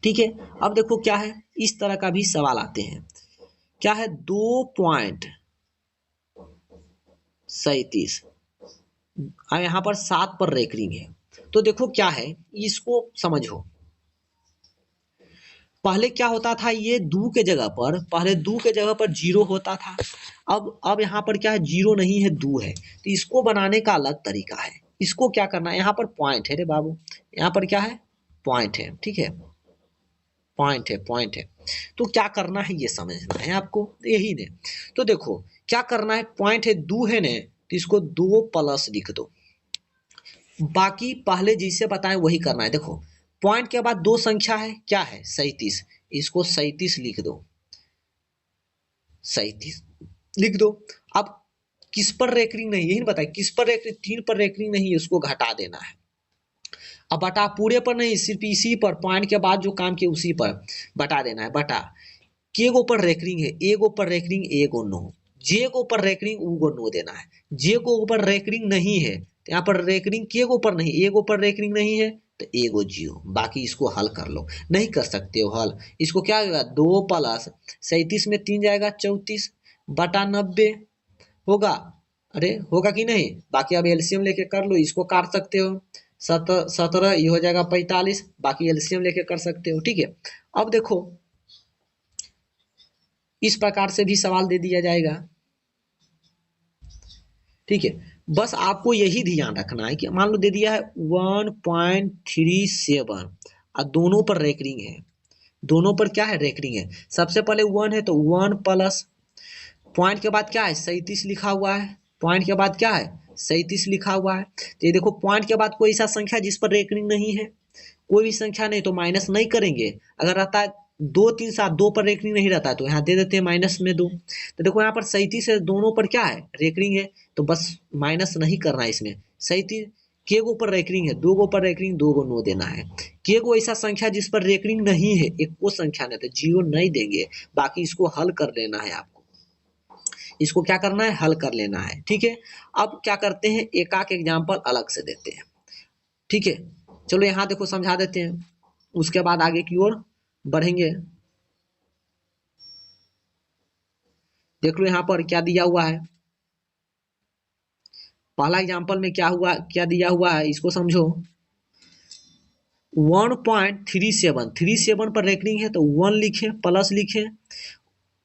ठीक है। अब देखो क्या है, इस तरह का भी सवाल आते हैं, क्या है 2.37, अब यहाँ पर 7 पर रेकरिंग है, तो देखो क्या है, इसको समझो। पहले क्या होता था, ये 2 के जगह पर, पहले 2 के जगह पर 0 होता था, अब यहाँ पर क्या है, 0 नहीं है 2 है, तो इसको बनाने का अलग तरीका है। इसको क्या करना है, यहाँ पर पॉइंट है रे बाबू, यहाँ पर क्या है, पॉइंट है, ठीक है, पॉइंट है, पॉइंट है। तो क्या करना है ये समझना है आपको, यही ने। तो देखो क्या करना है, पॉइंट है 2 है ने, तो इसको 2 प्लस लिख दो, बाकी पहले जिसे बताएं वही करना है। देखो पॉइंट के बाद 2 संख्या है, क्या है 37, इसको 37 लिख दो, 37 लिख दो। अब किस पर रेकरिंग नहीं, यही बताए किस पर रेकरिंग, 3 पर रेकरिंग नहीं है, उसको घटा देना है। अब बटा पूरे पर नहीं, सिर्फ इसी पर, पॉइंट के बाद जो काम किया उसी पर बटा देना है, बटा के गो पर रेकरिंग है, ए गो पर रेकरिंग ए गो 9, जे गो पर रेकरिंग उ गो 9 देना है, जे गो पर रेकरिंग नहीं है तो यहाँ पर रेकरिंग के गो पर नहीं, ए गो पर रेकरिंग नहीं है तो ए गो 0, बाकी इसको हल कर लो, नहीं कर सकते हो हल, इसको क्या होगा 2 प्लस 37 में 3 जाएगा 34 बटा 90 होगा, अरे होगा कि नहीं। बाकी अब एलसीएम लेके कर लो, इसको काट सकते हो, 17 ये हो जाएगा 45, बाकी एलसीएम लेके कर सकते हो। ठीक है, अब देखो इस प्रकार से भी सवाल दे दिया जाएगा। ठीक है, बस आपको यही ध्यान रखना है कि मान लो दे दिया है 1.37 और दोनों पर रेकरिंग है, दोनों पर क्या है रेकरिंग है। सबसे पहले 1 है तो 1 प्लस पॉइंट के बाद क्या है 37 लिखा हुआ है, पॉइंट के बाद क्या है 37 लिखा हुआ है। तो ये देखो पॉइंट के बाद कोई ऐसा संख्या जिस पर रेकरिंग नहीं है, कोई भी संख्या नहीं तो माइनस नहीं करेंगे। अगर रहता है 2 3 7 दो पर रेकरिंग नहीं रहता है तो यहाँ दे देते हैं -2। तो देखो यहाँ पर 37 है, दोनों पर क्या है रेकरिंग है, तो बस माइनस नहीं करना है इसमें। 37 के गो पर रेकरिंग है, 2 गो पर रेकरिंग, 2 गो नो देना है। के गो ऐसा संख्या जिस पर रेकरिंग नहीं है, एक को संख्या नहीं तो 0 नहीं देंगे। बाकी इसको हल कर लेना है आपको, इसको क्या करना है हल कर लेना है। ठीक है, अब क्या करते हैं एक आक एग्जाम्पल अलग से देते हैं। ठीक है, चलो यहाँ देखो समझा देते हैं, उसके बाद आगे की ओर बढ़ेंगे। देख लो यहाँ पर क्या दिया हुआ है, पहला एग्जाम्पल में क्या हुआ, क्या दिया हुआ है इसको समझो। 1.37 पर रेकरिंग है तो 1 लिखे प्लस लिखे,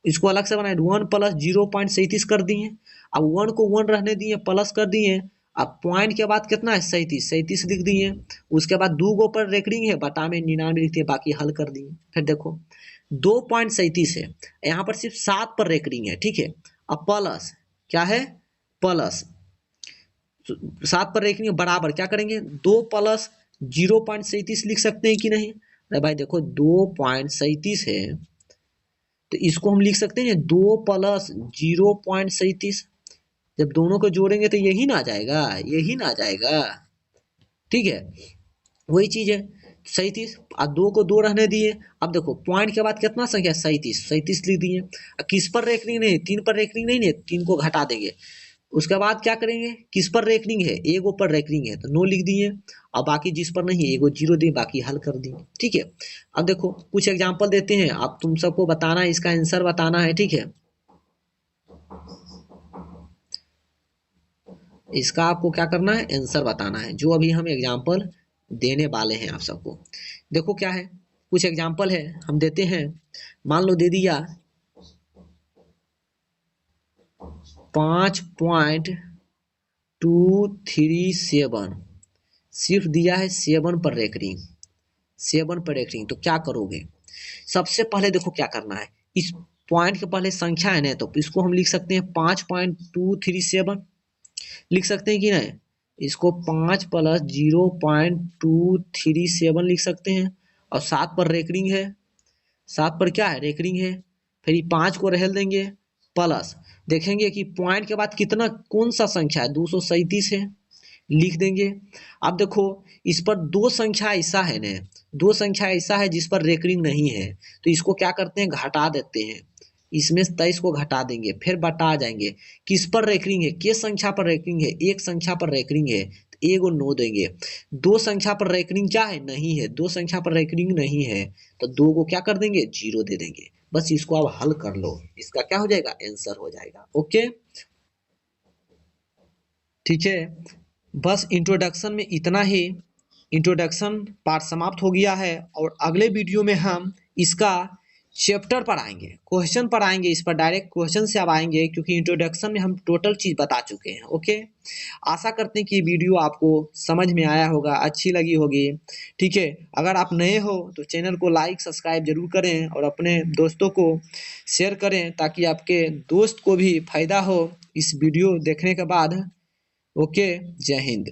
इसको अलग से बनाए 1 प्लस 0.37 कर दिए। अब 1 को 1 रहने दिए प्लस कर दिए। अब पॉइंट के बाद कितना है 37 लिख दिए। उसके बाद 2 गो पर रेकरिंग है, बटा में 99 लिख दिए, बाकी हल कर दिए। फिर देखो 2.37 है, यहाँ पर सिर्फ 7 पर रेकरिंग है। ठीक है, अब प्लस क्या है प्लस 7 पर रेकरिंग बराबर क्या करेंगे 2 प्लस 0.37 लिख सकते हैं कि नहीं। अरे भाई देखो 2.37 है तो इसको हम लिख सकते हैं 2 प्लस 0.37, जब दोनों को जोड़ेंगे तो यही ना आ जाएगा, यही ना आ जाएगा। ठीक है, वही चीज है 37 और 2 को 2 रहने दिए। अब देखो पॉइंट के बाद कितना संख्या 37 लिख दिए। किस पर रेकरिंग नहीं, 3 पर रेकरिंग नहीं है, 3 को घटा देंगे। उसके बाद क्या करेंगे किस पर रेकरिंग है, एगो पर रेकरिंग है तो नो लिख दिए, और बाकी जिस पर नहीं है एगो 0 दिए, बाकी हल कर दिए। ठीक है, अब देखो कुछ एग्जांपल देते हैं, अब तुम सबको बताना है, इसका आंसर बताना है। ठीक है, इसका आपको क्या करना है आंसर बताना है, जो अभी हम एग्जांपल देने वाले हैं आप सबको। देखो क्या है, कुछ एग्जांपल है हम देते हैं। मान लो दे दिया 5.237, सिर्फ दिया है 7 पर रेकरिंग, 7 पर रेकरिंग, तो क्या करोगे। सबसे पहले देखो क्या करना है, इस पॉइंट के पहले संख्या है ना, तो इसको हम लिख सकते हैं 5.237 लिख सकते हैं कि नहीं। इसको 5 प्लस 0.237 लिख सकते हैं, और 7 पर रेकरिंग है, 7 पर क्या है रेकरिंग है। फिर 5 को रहल देंगे प्लस, देखेंगे कि पॉइंट के बाद कितना कौन सा संख्या है 237 है, लिख देंगे। अब देखो इस पर दो संख्या ऐसा है ना, दो संख्या ऐसा है जिस पर रेकरिंग नहीं है, तो इसको क्या करते हैं घटा देते हैं, इसमें 23 को घटा देंगे, फिर बटा जाएंगे किस पर रेकरिंग है, किस संख्या पर रेकरिंग है, एक संख्या पर रेकरिंग है तो एगो नो देंगे। दो संख्या पर रेकरिंग क्या है नहीं है, दो संख्या पर रेकरिंग नहीं है तो 2 को क्या कर देंगे 0 दे देंगे। बस इसको आप हल कर लो, इसका क्या हो जाएगा आंसर हो जाएगा। ओके ठीक है, बस इंट्रोडक्शन में इतना ही, इंट्रोडक्शन पार्ट समाप्त हो गया है, और अगले वीडियो में हम इसका चैप्टर पर आएंगे, क्वेश्चन पर आएंगे, इस पर डायरेक्ट क्वेश्चन से अब आएंगे, क्योंकि इंट्रोडक्शन में हम टोटल चीज़ बता चुके हैं। ओके, आशा करते हैं कि वीडियो आपको समझ में आया होगा, अच्छी लगी होगी। ठीक है, अगर आप नए हो तो चैनल को लाइक सब्सक्राइब जरूर करें, और अपने दोस्तों को शेयर करें, ताकि आपके दोस्त को भी फायदा हो इस वीडियो देखने के बाद। ओके, जय हिंद।